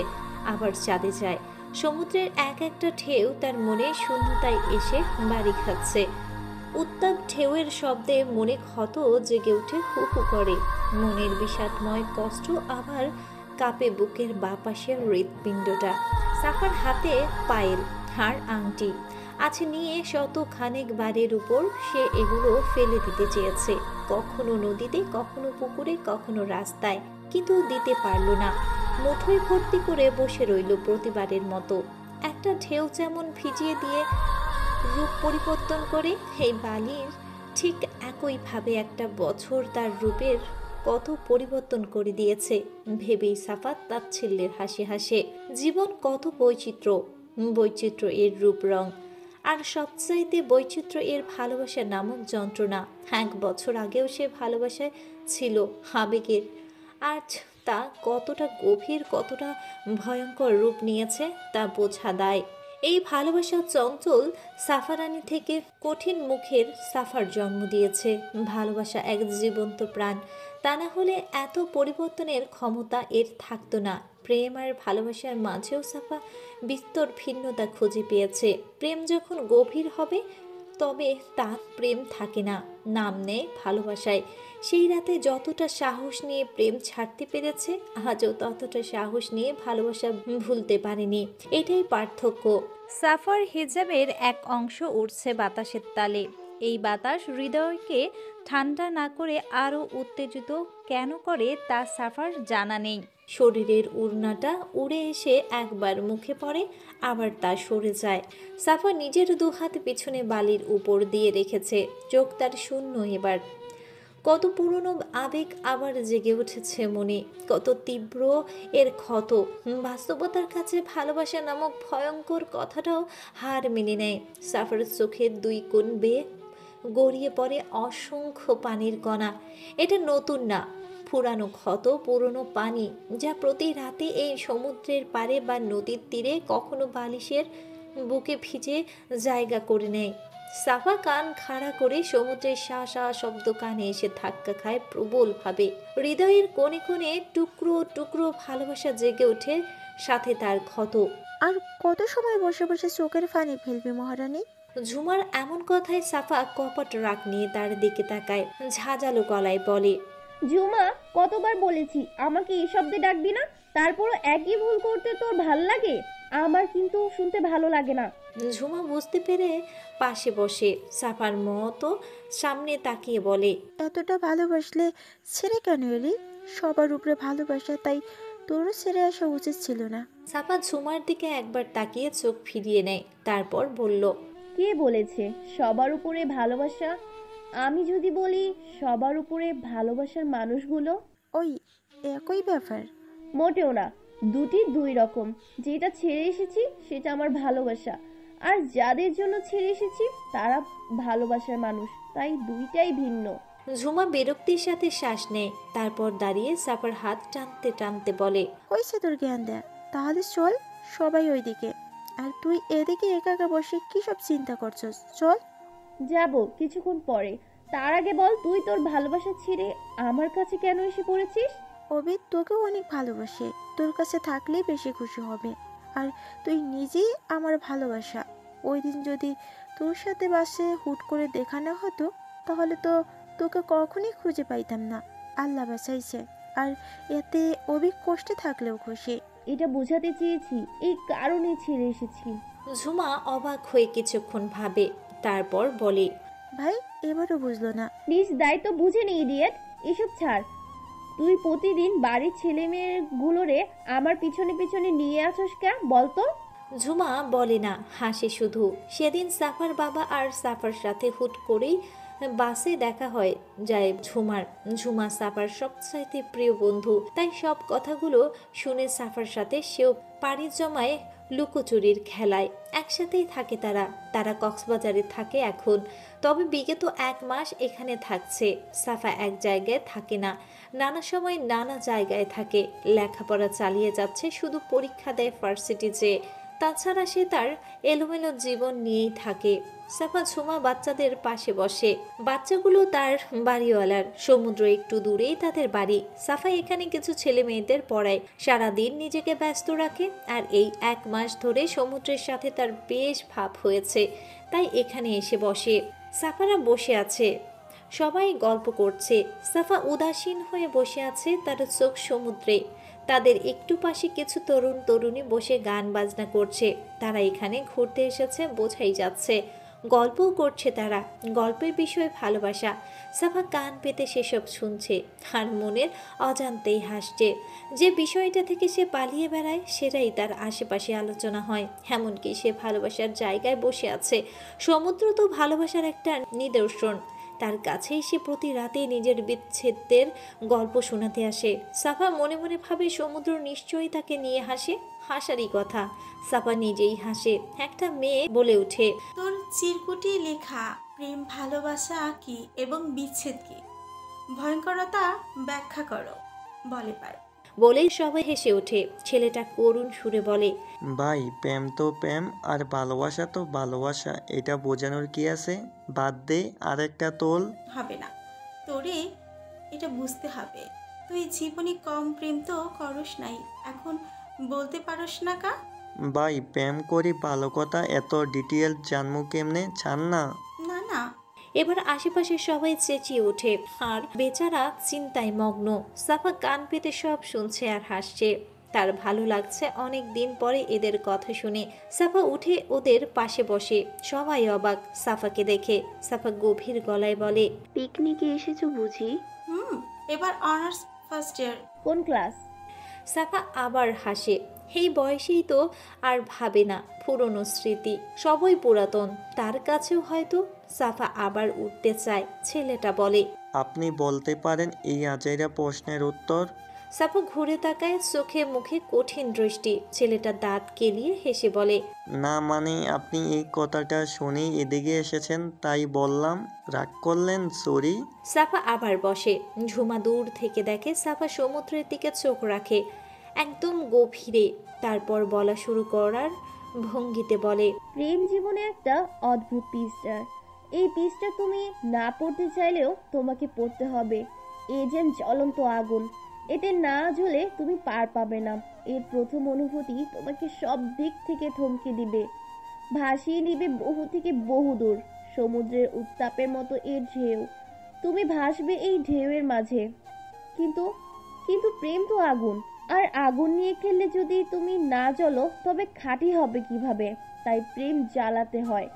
আবার চাঁদে যায়। সমুদ্রের এক একটা ঢেউ তার মনে শূন্যতায় এসে বাড়ি খাচ্ছে। উত্তাপ ঢেউয়ের শব্দে মনে ক্ষত জেগে উঠে হু হু করে। মনের বিষাদময় কষ্ট আবার কাঁপে বুকের বা পাশের হৃৎপিণ্ডটা। সাফার হাতে পায়েল হার আংটি আছে নিয়ে শত খানেক বাড়ির উপর সে এগুলো ফেলে দিতে চেয়েছে, কখনো নদীতে, কখনো পুকুরে, কখনো রাস্তায়, কিন্তু দিতে পারল না। মুঠোয় ভর্তি করে বসে রইল প্রতিবারের মতো। একটা ঢেউ যেমন ভিজিয়ে দিয়ে রূপ পরিবর্তন করে, এই বালির ঠিক একইভাবে একটা বছর তার রূপের কত পরিবর্তন করে দিয়েছে। ভেবেই সাফাত তাচ্ছিল্যের হাসি হাসে। জীবন কত বৈচিত্র্য, বৈচিত্র্য এর রূপ রং, আর সবচাইতে বৈচিত্র্য এর ভালোবাসা নামক যন্ত্রণা। 1 বছর আগেও সে ভালোবাসায় ছিল আবেগের, আজ তা কতটা গভীর, কতটা ভয়ঙ্কর রূপ নিয়েছে তা বোঝা দায়। এই ভালোবাসা চঞ্চল সাফারানি থেকে কঠিন মুখের সাফার জন্ম দিয়েছে। ভালোবাসা এক জীবন্ত প্রাণ, তা না হলে এত পরিবর্তনের ক্ষমতা এর থাকতো না। প্রেম আর ভালোবাসার মাঝেও সাফা বিস্তর ভিন্নতা খুঁজে পেয়েছে। প্রেম যখন গভীর হবে তবে তা প্রেম থাকে না, নাম নেয় ভালোবাসায়। সেই রাতে যতটা সাহস নিয়ে প্রেম ছাড়তে পেরেছে, আজও ততটা সাহস নিয়ে ভালোবাসা ভুলতে পারেনি। এটাই পার্থক্য। সাফার হিজাবের এক অংশ উড়ছে বাতাসের তালে। এই বাতাস হৃদয়কে ঠান্ডা না করে আরও উত্তেজিত কেন করে তা সাফার জানা নেই। শরীরের উড়নাটা উড়ে এসে একবার মুখে পড়ে, আবার তা সরে যায়। সাফা নিজের দুহাত পিছনে বালির উপর দিয়ে রেখেছে, চোখ তার শূন্য এবার। কত পুরনো আবেগ আবার জেগে উঠেছে মনে, কত তীব্র এর ক্ষত। বাস্তবতার কাছে ভালোবাসা নামক ভয়ঙ্কর কথাটাও হার মেনে নেয়। সাফার চোখের 2 কোণ বেয়ে গড়িয়ে পড়ে অসংখ্য পানির কণা। এটা নতুন না, পুরানো ক্ষত, পুরনো পানি, যা প্রতি রাতে এই সমুদ্রের পাড়ে বা নদীর তীরে কখনো বালিশের বুকে ভিজে জায়গা করে নেয়। সাফা কান খাড়া করে সমুদ্রের শা শা শব্দ কানে এসে ধাক্কা খায় প্রবলভাবে। হৃদয়ের কোণে কোণে টুকরো টুকরো ভালোবাসা জেগে ওঠে, সাথে তার ক্ষত। আর কত সময় বসে বসে চোখের পানি ফেলবে মহারানী? ঝুমার এমন কথায় সাফা কপট রাগ নিয়ে তার দিকে তাকায়, ঝাঁঝালো গলায় বলে, ঝুমা, কতবার বলেছি আমাকে এই শব্দে ডাকবি না, তারপরও একই ভুল করতে তোর ভাল লাগে? আমার কিন্তু শুনতে ভালো লাগে না। ঝুমা বুঝতে পেরে পাশে বসে সাফার মতো সামনে তাকিয়ে বলে, এতটা ভালোবাসলে ছেড়ে কেন এলি? সবার উপরে ভালোবাসা, তাই তোরও ছেড়ে আসা উচিত ছিল না। সাফা ঝুমার দিকে একবার তাকিয়ে চোখ ফিরিয়ে নেয়, তারপর বলল, কে বলেছে সবার উপরে ভালোবাসা? আমি যদি বলি সবার উপরে ভালোবাসার মানুষগুলো, ওই একই ব্যাপার। মোটেও না, দুটি দুই রকম। যেটা ছেড়ে এসেছি সেটা আমার ভালোবাসা, আর যাদের জন্য ছেড়ে এসেছি তারা ভালোবাসার মানুষ, তাই দুইটাই ভিন্ন। ঝুমা বিরক্তির সাথে শ্বাস নেয়, তারপর দাঁড়িয়ে সাফার হাত টানতে টানতে বলে, হয়েছে তোর জ্ঞান দেয়া, তাহলে চল সবাই ওইদিকে, আর তুই এদিকে একা একা বসে কি সব চিন্তা করছস? চল। যাব কিছুক্ষণ পরে, তার আগে বল তুই তোর ভালোবাসা ছেড়ে আমার কাছে কেন এসে পড়েছিস? অবিদ তোকেও অনেক ভালোবাসে, তোর কাছে থাকলেই বেশি খুশি হবে। আর তুই নিজেই আমার ভালোবাসা। ওই দিন যদি তোর সাথে বাসে হুট করে দেখা না হতো, তাহলে তো তোকে কখনই খুঁজে পাইতাম না। আল্লাহ বাঁচাইছে। আর এতে অবিক কষ্টে থাকলেও খুশি। এটা বোঝাতে চেয়েছি, এই কারণে ছেড়ে এসেছি। ঝুমা অবাক হয়ে কিছুক্ষণ ভাবে, তারপর বলে, ভাই এবারও বুঝলো না। নিজ দায়িত্ব বুঝে নি ইডিয়েট, এসব ছাড়। তুই প্রতিদিন বাড়ির ছেলে মেয়েগুলোরে আমার পিছনে পিছনে নিয়ে আসোস কেন বলতো? ঝুমা বলে না, হাসে শুধু। সেদিন সাফার বাবা আর সাফার সাথে হুট করেই বাসে দেখা হয় যায় ঝুমার। ঝুমা সাফার সবচাইতে প্রিয় বন্ধু, তাই সব কথাগুলো শুনে সাফার সাথে সেও পাড়ি জমায় লুকোচুরির খেলায়। একসাথেই থাকে তারা। তারা কক্সবাজারে থাকে এখন, তবে বিগত 1 মাস এখানে থাকছে। সাফা এক জায়গায় থাকে না, নানা সময় নানা জায়গায় থাকে। লেখাপড়া চালিয়ে যাচ্ছে, শুধু পরীক্ষা দেয় ভার্সিটি যেয়ে। তাছাড়া সে তার এলোমেলো জীবন নিয়েই থাকে। সাফা ঝুমা বাচ্চাদের পাশে বসে। বাচ্চাগুলো তার বাড়িওয়ালার, সমুদ্র একটু দূরেই তাদের বাড়ি। সাফা এখানে কিছু ছেলে মেয়েদের পড়ায়, সারাদিন নিজেকে ব্যস্ত রাখে। আর এই 1 মাস ধরে সমুদ্রের সাথে তার বেশ ভাব হয়েছে, তাই এখানে এসে বসে। সাফারা বসে আছে, সবাই গল্প করছে। সাফা উদাসীন হয়ে বসে আছে, তার চোখ সমুদ্রে। তাদের একটু পাশে কিছু তরুণ তরুণী বসে গান বাজনা করছে। তারা এখানে ঘুরতে এসেছে বোঝাই যাচ্ছে। গল্পও করছে তারা, গল্পের বিষয়ে ভালোবাসা। সাফা কান পেতে সেসব শুনছে, আর মনের অজান্তেই হাসছে। যে বিষয়টা থেকে সে পালিয়ে বেড়ায় সেটাই তার আশেপাশে আলোচনা হয়। এমনকি সে ভালোবাসার জায়গায় বসে আছে। সমুদ্র তো ভালোবাসার একটা নিদর্শন। তার কাছেই সে প্রতি রাতে নিজের বিচ্ছেদের গল্প শোনাতে আসে। সাফা মনে মনে ভাবে সমুদ্র নিশ্চয়ই তাকে নিয়ে হাসে। হাসারই কথা, সাফা নিজেই হাসে। একটা মেয়ে বলে ওঠে, তোর চিরকুটি লেখা প্রেম ভালোবাসা কি এবং বিচ্ছেদ কি, ভয়ঙ্করতা ব্যাখ্যা করো, বলে পার। বলেই সবাই হেসে ওঠে। ছেলেটা করুণ সুরে বলে, ভাই প্রেম তো প্রেম আর ভালোবাসা তো ভালোবাসা, এটা বোঝানোর কি আছে? বাদ দে, আরেকটা তোল। হবে না, তোরে এটা বুঝতে হবে। তুই জীবনে কম প্রেম তো করস নাই, এখন বলতে পারস না কা? ভাই প্রেম করি ভালো কথা, এত ডিটেল জানমু কেমনে? ছাড় না। না না, এবার আশেপাশে সবাই চেঁচিয়ে ওঠে, আর বেচারা চিন্তায় মগ্ন। সাফা কান পেতে সব শুনছে আর হাসছে। তার ভালো লাগছে অনেক দিন পরে এদের কথা শুনে। সাফা উঠে ওদের পাশে বসে। সবাই অবাক সাফাকে দেখে। সাফা গভীর গলায় বলে, পিকনিকে এসেছো বুঝি? এবার অনার্স ফার্স্ট ইয়ার। কোন ক্লাস? সাফা আবার হাসে। এই বয়সেই তো আর ভাবে না পুরনো স্মৃতি, সবই পুরাতন তার কাছেও। হয়তো সাফা আবার উঠতে চায়। ছেলেটা বলে, আপনি বলতে পারেন এই আজাইরা প্রশ্নের উত্তর? সাফা ঘুরে তাকায়, চোখে মুখে কঠিন দৃষ্টি। ছেলেটা দাঁত কেলিয়ে হেসে বলে, না মানে আপনি এই কথাটা শুনেই এদিকে এসেছেন তাই বললাম। রাগ করলেন? সরি। সাফা আবার বসে। ঝুমা দূর থেকে দেখে সাফা সমুদ্রের দিকে চোখ রাখে, একদম গভীরে। তারপর বলা শুরু করার ভঙ্গিতে বলে, প্রেম জীবনে একটা অদ্ভুত পিস্টার। এই পিসটা তুমি না পড়তে চাইলেও তোমাকে পড়তে হবে। এ যেন জ্বলন্ত আগুন, এতে না জ্বলে তুমি পার পাবে না। এর প্রথম অনুভূতি তোমাকে সব দিক থেকে থমকে দিবে, ভাসিয়ে নিবে বহু থেকে বহু দূর। সমুদ্রের উত্তাপের মতো এর ঢেউ, তুমি ভাসবে এই ঢেউয়ের মাঝে। কিন্তু কিন্তু প্রেম তো আগুন, আর আগুন নিয়ে খেললে যদি তুমি না জ্বলো তবে খাঁটি হবে কিভাবে? তাই প্রেম জ্বালাতে হয়।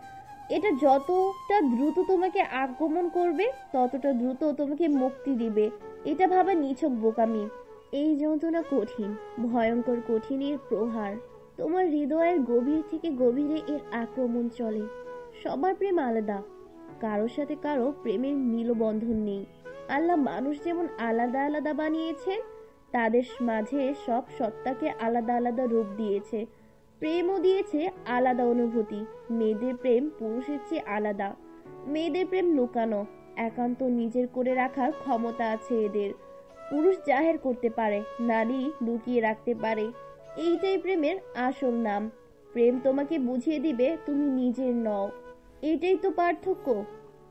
এটা যতটা দ্রুত তোমাকে আক্রমণ করবে ততটা দ্রুত তোমাকে মুক্তি দিবে। এটা ভাবা নিছক বোকামি। এই যন্ত্রণা কঠিন, ভয়ঙ্কর কঠিন এর প্রহার। তোমার হৃদয়ের গভীর থেকে গভীরে এর আক্রমণ চলে। সবার প্রেম আলাদা, কারোর সাথে কারো প্রেমের মিলবন্ধন নেই। আল্লাহ মানুষ যেমন আলাদা আলাদা বানিয়েছেন, তাদের মাঝে সব সত্তাকে আলাদা আলাদা রূপ দিয়েছে, প্রেমও দিয়েছে আলাদা অনুভূতি। মেয়েদের প্রেম পুরুষের চেয়ে আলাদা। মেয়েদের প্রেম লুকানো, একান্ত নিজের করে রাখার ক্ষমতা আছে এদের। পুরুষ জাহের করতে পারে, নারী লুকিয়ে রাখতে পারে। এইটাই প্রেমের আসল নাম। প্রেম তোমাকে বুঝিয়ে দিবে তুমি নিজের নও। এটাই তো পার্থক্য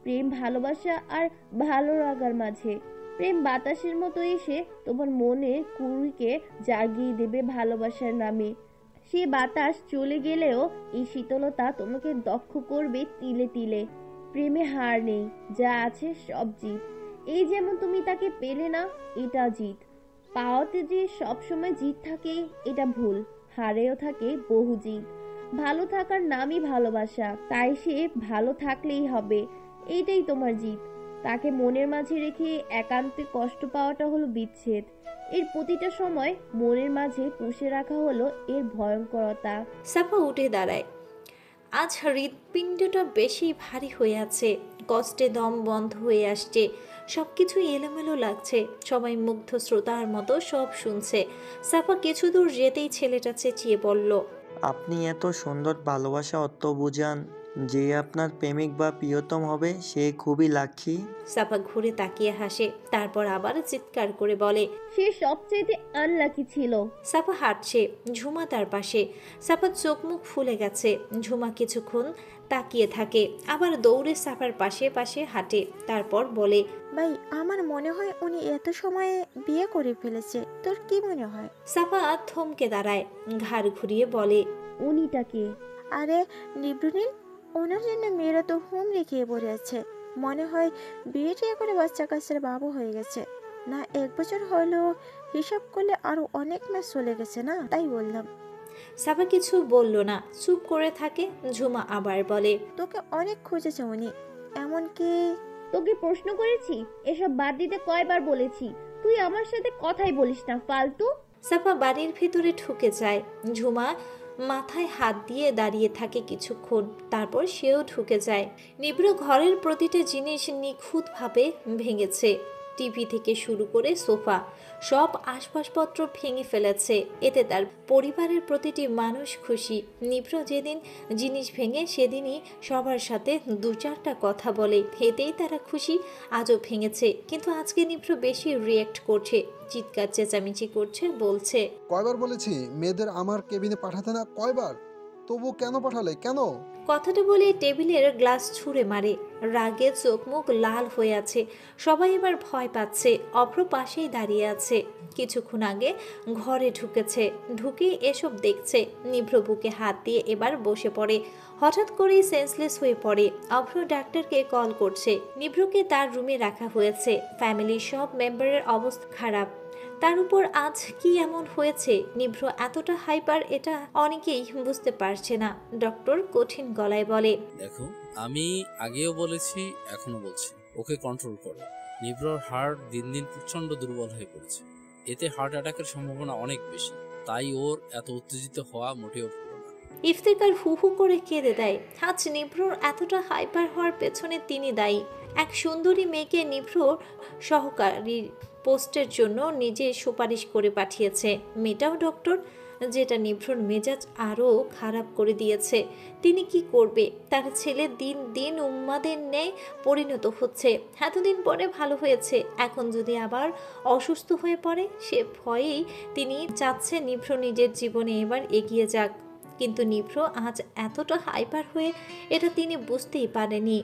প্রেম ভালোবাসা আর ভালো লাগার মাঝে। প্রেম বাতাসের মতো এসে তোমার মনে কুড়িকে জাগিয়ে দেবে ভালোবাসার নামে। সে বাতাস চলে গেলেও এই শীতলতা তোমাকে দক্ষ করবে তিলে তিলে। প্রেমে হার নেই, যা আছে সব জিত। এই যেমন তুমি তাকে পেলে না, এটা জিত। পাওয়াতে যে সবসময় জিত থাকে এটা ভুল, হারেও থাকে বহু জিত। ভালো থাকার নামই ভালোবাসা, তাই সে ভালো থাকলেই হবে, এইটাই তোমার জিত। তাকে মনের মাঝে রেখে একান্তে কষ্ট পাওয়াটা হলো বিচ্ছেদ। এর প্রতিটা সময় মনের মাঝে পুষে রাখা হলো এর ভয়ঙ্করতা। সাফা উঠে দাঁড়ায়। আজ হৃৎপিণ্ডটা বেশি ভারী হয়ে আছে, কষ্টে দম বন্ধ হয়ে আসছে, সব কিছু এলোমেলো লাগছে। সবাই মুগ্ধ শ্রোতার মতো সব শুনছে। সাফা কিছু দূর যেতেই ছেলেটা চেঁচিয়ে বলল, আপনি এত সুন্দর ভালোবাসা অর্থ বুঝান, যে আপনার প্রেমিক বা প্রিয়তম হবে সে খুবই লাকি। সাফা ঘুরে তাকিয়ে হাসে, তারপর আবার চিৎকার করে বলে, সে সবচেয়ে আনলাকি ছিল। সাফা হাঁটছে, ঝুমা তার পাশে। সাফার চোখ মুখ ফুলে গেছে। ঝুমা কিছুক্ষণ তাকিয়ে থাকে, আবার দৌড়ে সাফার পাশে পাশে হাঁটে, তারপর বলে, ভাই আমার মনে হয় উনি এত সময়ে বিয়ে করে ফেলেছে, তোর কি মনে হয়? সাফা থমকে দাঁড়ায়, ঘাড় ঘুরিয়ে বলে, উনিটাকে? আরে নিবৃনীল, ওনার জন্য মেয়েরা তো হুমড়ি খেয়ে পড়ে আছে। মনে হয় বিয়ে টিয়ে করে বাচ্চা কাচ্চার বাবু হয়ে গেছে। না 1 বছর হলো, হিসাব করলে আরো অনেক মাস চলে গেছে না, তাই বললাম। সাফা কিছু বলল না, চুপ করে থাকে। ঝুমা আবার বলে, তোকে অনেক খুঁজেছে উনি, এমনকি তোকে প্রশ্ন করেছি? এসব বাদ দিতে কয়বার বলেছি? তুই আমার সাথে কথাই বলিস না, ফালতু। সাফা বাড়ির ভিতরে ঢুকে যায়। ঝুমা মাথায় হাত দিয়ে দাঁড়িয়ে থাকে কিছুক্ষণ, তারপর সেও ঢুকে যায়। নিব্র ঘরের প্রতিটা জিনিস নিখুঁতভাবে ভেঙেছে। টিভি থেকে শুরু করে সোফা, সব আসবাবপত্র ভেঙে ফেলেছে। এতে তার পরিবারের প্রতিটি মানুষ খুশি। নিব্র যেদিন জিনিস ভেঙে সেদিনই সবার সাথে 2-4টা কথা বলে, এতেই তারা খুশি। আজও ভেঙেছে, কিন্তু আজকে নিব্র বেশি রিয়েক্ট করছে, চিৎকার চেঁচামেচি করছে, বলছে, কয়বার বলেছি মেয়েদের আমার কেবিনে পাঠাতে না, কয়বার? তবু কেন পাঠালে, কেন? কথাটা বলে টেবিলের গ্লাস ছুঁড়ে মারে। রাগে চোখ মুখ লাল হয়ে আছে। সবাই এবার ভয় পাচ্ছে। অভ্র পাশেই দাঁড়িয়ে আছে, কিছুক্ষণ আগে ঘরে ঢুকেছে। ঢুকে এসব দেখছে। নিভ্র বুকে হাত দিয়ে এবার বসে পড়ে। হঠাৎ করেই সেন্সলেস হয়ে পড়ে। অভ্র ডাক্তারকে কল করছে। নিভ্রকে তার রুমে রাখা হয়েছে। ফ্যামিলির সব মেম্বারের অবস্থা খারাপ, তার উপর আজ কি এমন হয়েছে নিভ্র এতটা হাইপার, এটা অনেকেই বুঝতে পারছে না। ডক্টর কঠিন গলায় বলে, দেখো, আমি আগেও বলেছি, এখনো বলছি, ওকে কন্ট্রোল করো। নিভ্রর হার্ট দিন দিন প্রচন্ড দুর্বল হয়ে পড়েছে, এতে হার্ট অ্যাটাকের সম্ভাবনা অনেক বেশি। তাই ওর এত উত্তেজিত হওয়া মোটেও ভালো না। ইফতেকার হু হু করে কেঁদে দেয়। আজ নিভ্রর এতটা হাইপার হওয়ার পেছনে তিনি দায়ী। এক সুন্দরী মেয়েকে নিভ্র সহকারী পোস্টের জন্য নিজে সুপারিশ করে পাঠিয়েছে। মেয়েটাও ডক্টর, যেটা নিভ্রর মেজাজ আরও খারাপ করে দিয়েছে। তিনি কি করবে? তার ছেলে দিন দিন উন্মাদের ন্যায় পরিণত হচ্ছে। এতদিন পরে ভালো হয়েছে, এখন যদি আবার অসুস্থ হয়ে পড়ে, সে ভয়েই তিনি চাচ্ছে নিভ্র নিজের জীবনে এবার এগিয়ে যাক। কিন্তু নিভ্র আজ এতটা হাইপার হয়ে এটা তিনি বুঝতেই পারেনি।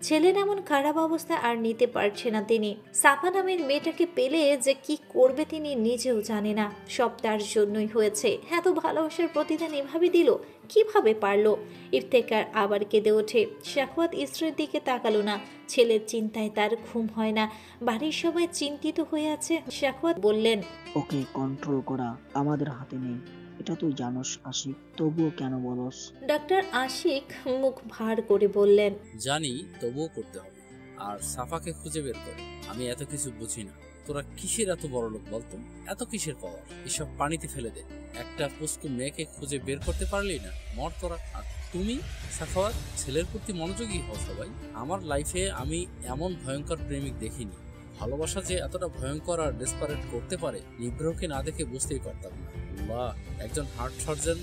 ছেলের এমন খারাপ অবস্থা আর নিতে পারছে না তিনি। সাফা নামের মেয়েটাকে পেলে যে কি করবে তিনি নিজেও জানে না। সব তার জন্যই হয়েছে। এত ভালোবাসার প্রতিদান এভাবে দিল, কিভাবে পারলো? ইফতেখার আবার কেঁদে ওঠে। শাখওয়াত স্ত্রীর দিকে তাকালো না। ছেলের চিন্তায় তার ঘুম হয় না। বাড়ির সবাই চিন্তিত হয়ে আছে। শাখওয়াত বললেন, ওকে কন্ট্রোল করা আমাদের হাতে নেই, এটা তুই জানোস আশিক, তবুও কেন বলস? ডাক্তার আশিক মুখ ভার করে বললেন, জানি, তবুও করতে হবে। আর সাফাকে খুঁজে বের করে। আমি এত কিছু বুঝি না। তোরা কিসের এত বড় লোক বলতো? এত কিসের পাওয়ার? এসব পানিতে ফেলে দে। একটা পুষ্কু মেয়েকে খুঁজে বের করতে পারলি না, মর তোরা। আর তুমি সাখাওয়াত, ছেলের প্রতি মনোযোগী হও সবাই। আমার লাইফে আমি এমন ভয়ঙ্কর প্রেমিক দেখিনি। ভালোবাসা যে এতটা ভয়ঙ্কর আর ডেসপারেট করতে পারে, নিভ্রকে না দেখে বুঝতেই পারতাম না। আল্লাহ, একজন হার্ট সার্জন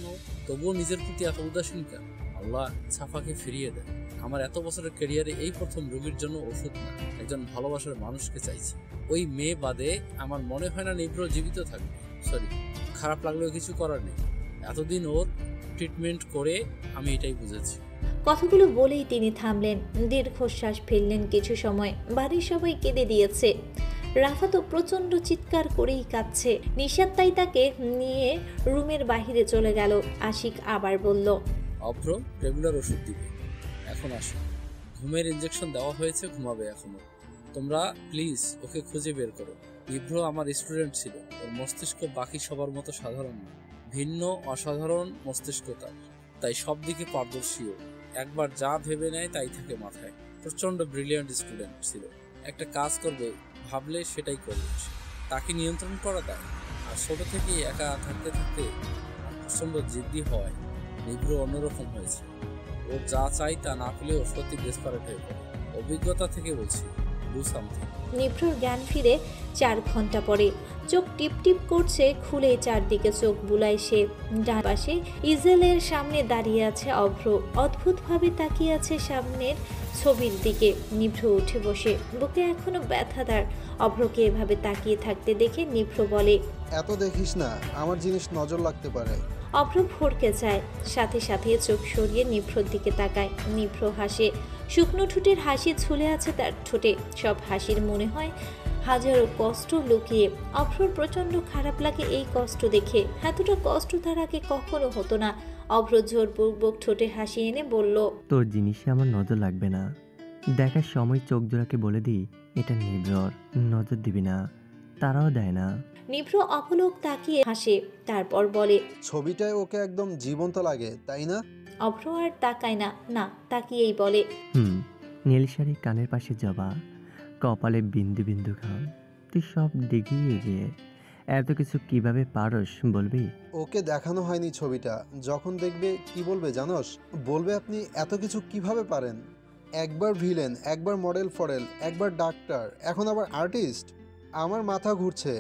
তবুও নিজের প্রতি এত উদাসীন কেন? আল্লাহ সাফাকে ফিরিয়ে দেয়। আমার এত বছরের ক্যারিয়ারে এই প্রথম রোগীর জন্য ওষুধ না, একজন ভালোবাসার মানুষকে চাইছি। ওই মেয়ে বাদে আমার মনে হয় না নিভ্র জীবিত থাকবে। সরি, খারাপ লাগলেও কিছু করার নেই। এতদিন ওর ট্রিটমেন্ট করে আমি এটাই বুঝেছি। কথাগুলো বলেই তিনি থামলেন, দীর্ঘশ্বাস ফেললেন। কিছু সময় বাড়ির সবাই কেঁদে দিয়েছে। রাফা তো প্রচন্ড চিৎকার করেই কাঁদছে। নিশাত তাই তাকে নিয়ে রুমের বাহিরে চলে গেল। আশিক আবার বলল, অভ্র রেগুলার ওষুধ দিবে, এখন আসো। ঘুমের ইঞ্জেকশন দেওয়া হয়েছে, ঘুমাবে এখনো। তোমরা প্লিজ ওকে খুঁজে বের করো। নিভ্র আমার স্টুডেন্ট ছিল। ওর মস্তিষ্ক বাকি সবার মতো সাধারণ না, ভিন্ন অসাধারণ মস্তিষ্ক তার, তাই সব দিকে পারদর্শীও। একবার যা ভেবে নেয় তাই থাকে মাথায়। প্রচন্ড ব্রিলিয়ান্ট স্টুডেন্ট ছিল। একটা কাজ করবে ভাবলে সেটাই করবে। তাকে নিয়ন্ত্রণ করা দেয়। আর ছোট থেকেই একা থাকতে থাকতে প্রচন্ড জিদ্দি হয়। নিভ্র অন্যরকম হয়েছে। ও যা চাই তা না পেলেও সত্যি ডেসপারেট হয়ে পড়ে। অভিজ্ঞতা থেকে বলছি, ডু সামথিং। নিভ্রর জ্ঞান ফিরে 4 ঘন্টা পরে। চোখ টিপ টিপ করছে, খুলে চারদিকে চোখ বুলায় সে। ডান পাশে ইজেলের সামনে দাঁড়িয়ে আছে অভ্র। অদ্ভুতভাবে তাকিয়ে আছে সামনের ছবির দিকে। নিভ্র উঠে বসে, বুকে এখনো ব্যথাদার। অভ্রকে এভাবে তাকিয়ে থাকতে দেখে নিভ্র বলে, এত দেখিস না, আমার জিনিস নজর লাগতে পারে। অভ্র ভরকে যায়, সাথে সাথে চোখ সরিয়ে নিভ্রর দিকে তাকায়। নিভ্র হাসে। শুকনো ঠোঁটের হাসি ঝুলে আছে তার ঠোঁটে। সব হাসির মনে হয় হাজারো কষ্ট লুকিয়ে। অভ্রর প্রচন্ড খারাপ লাগে এই কষ্ট দেখে। এতটা কষ্ট তার আগে কখনো হতো না। অভ্র জোরপূর্বক ঠোঁটে হাসি এনে বলল, তোর জিনিসে আমার নজর লাগবে না। দেখার সময় চোখ জোড়াকে বলে দিই এটা নিভ্রর, নজর দিবি না। তারাও দেয় না। নিভ্র অপলক তাকিয়ে হাসে, তারপর বলে, ছবিটায় ওকে একদম জীবন্ত লাগে, তাই না? অভ্র আর তাকায় না, না তাকিয়েই বলে, নীল শাড়ি, কানের পাশে জবা, কপালে বিন্দু বিন্দু ঘাম। তুই সব দিকেই এগিয়ে। এত কিছু কিভাবে পারস বলবি? ওকে দেখানো হয়নি ছবিটা। যখন দেখবে কি বলবে জানোস? বলবে আপনি এত কিছু কিভাবে পারেন? একবার ভিলেন, একবার মডেল ফরেল, একবার ডাক্তার, এখন আবার আর্টিস্ট। আমার মাথা ঘুরছে।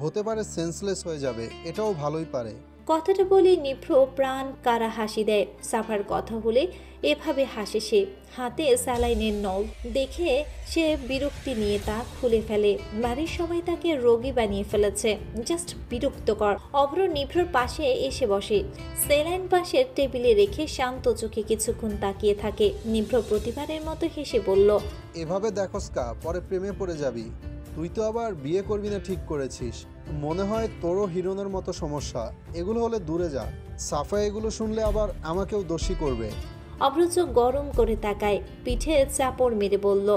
হতে পারে সেন্সলেস হয়ে যাবে, এটাও ভালোই পারে। কথাটা বলে নিভ্র প্রাণ কারা হাসি দেয়। সাফার কথা বলে এভাবে হাসে সে। হাতে স্যালাইনের নল দেখে সে বিরক্তি নিয়ে তা খুলে ফেলে। বাড়ির সবাই তাকে রোগী বানিয়ে ফেলেছে, জাস্ট বিরক্তকর। অভ্র নিভ্রর পাশে এসে বসে। স্যালাইন পাশের টেবিলে রেখে শান্ত চোখে কিছুক্ষণ তাকিয়ে থাকে। নিভ্র প্রতিবারের মতো হেসে বলল, এভাবে দেখোস কা, পরে প্রেমে পড়ে যাবি। তুই তো আবার বিয়ে করবি না ঠিক করেছিস। মনে হয় তোরও হিরোনের মতো সমস্যা। এগুলো হলে দূরে যা। সাফা এগুলো শুনলে আবার আমাকেও দোষী করবে। অভ্র চোখ গরম করে তাকায়, পিঠে চাপড় মেরে বলল,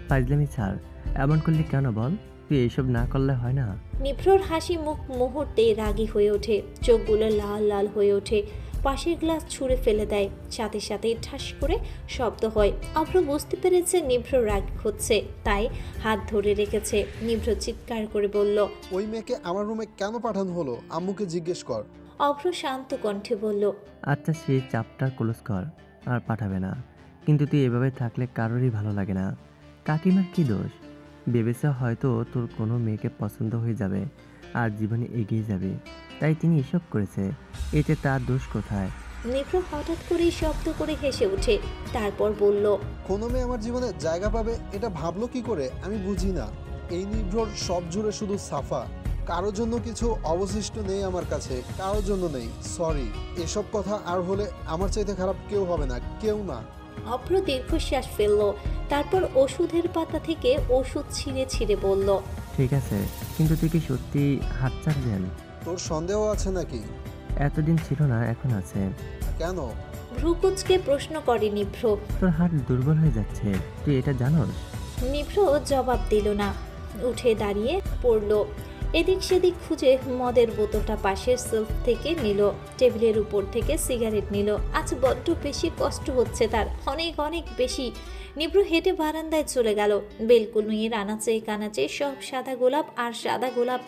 ফাজলামি ছাড়। এমন করলে কেন বল? তুই এইসব না করলে হয় না। নিভ্রর হাসি মুখ মুহূর্তে রাগী হয়ে ওঠে। চোখগুলো লাল লাল হয়ে ওঠে। পাশের গ্লাস ছুঁড়ে ফেলে দেয়। সাথে সাথে ঠাস করে শব্দ হয়। অভ্র বুঝতে পেরেছে নিভ্র রাগ হচ্ছে, তাই হাত ধরে রেখেছে। নিভ্র চিৎকার করে বলল, ওই মেয়েকে আমার রুমে কেন পাঠানো হলো? আম্মুকে জিজ্ঞেস কর। অভ্র শান্ত কণ্ঠে বলল, আচ্ছা, সে চাপটা ক্লোজ কর, আর পাঠাবে না। কিন্তু তুই এভাবে থাকলে কারোরই ভালো লাগে না। কাকিমার কি দোষ? ভেবেছে হয়তো তোর কোনো মেয়েকে পছন্দ হয়ে যাবে আর জীবনে এগিয়ে যাবে, তাই তিনি এসব করেছে। এতে তার দোষ কোথায়? নিভ্র হঠাৎ করেই শব্দ করে হেসে ওঠে। তারপর বলল, কোনো মেয়ে আমার জীবনে জায়গা পাবে এটা ভাবলো কি করে? আমি বুঝি না। এই নিভ্রর সব জুড়ে শুধু সাফা। কারোর জন্য কিছু অবশিষ্ট নেই আমার কাছে, কারোর জন্য নেই। সরি, এসব কথা আর হলে আমার চাইতে খারাপ কেউ হবে না, কেউ না। অভ্র দীর্ঘশ্বাস ফেলল, তারপর ওষুধের পাতা থেকে ওষুধ ছিঁড়ে ছিঁড়ে বলল, ঠিক আছে, কিন্তু তুই কি সত্যি হাত চাটবেন? তোর সন্দেহ আছে নাকি? এতদিন ছিল না, এখন আছে। কেন? ভ্রুকুচকে প্রশ্ন করে নিভ্র। তোর হাত দুর্বল হয়ে যাচ্ছে, তুই এটা জানোস? নিভ্র জবাব দিল না, উঠে দাঁড়িয়ে পড়ল। এদিক সেদিক খুঁজে মদের বোতলটা পাশের সেলফ থেকে নিল, টেবিলের উপর থেকে সিগারেট নিল। আজ বড্ড বেশি কষ্ট হচ্ছে তার, অনেক অনেক বেশি। নিভ্র হেঁটে বারান্দায় চলে গেল। বেলকুনির আনাচে কানাচে সব সাদা গোলাপ আর সাদা গোলাপ,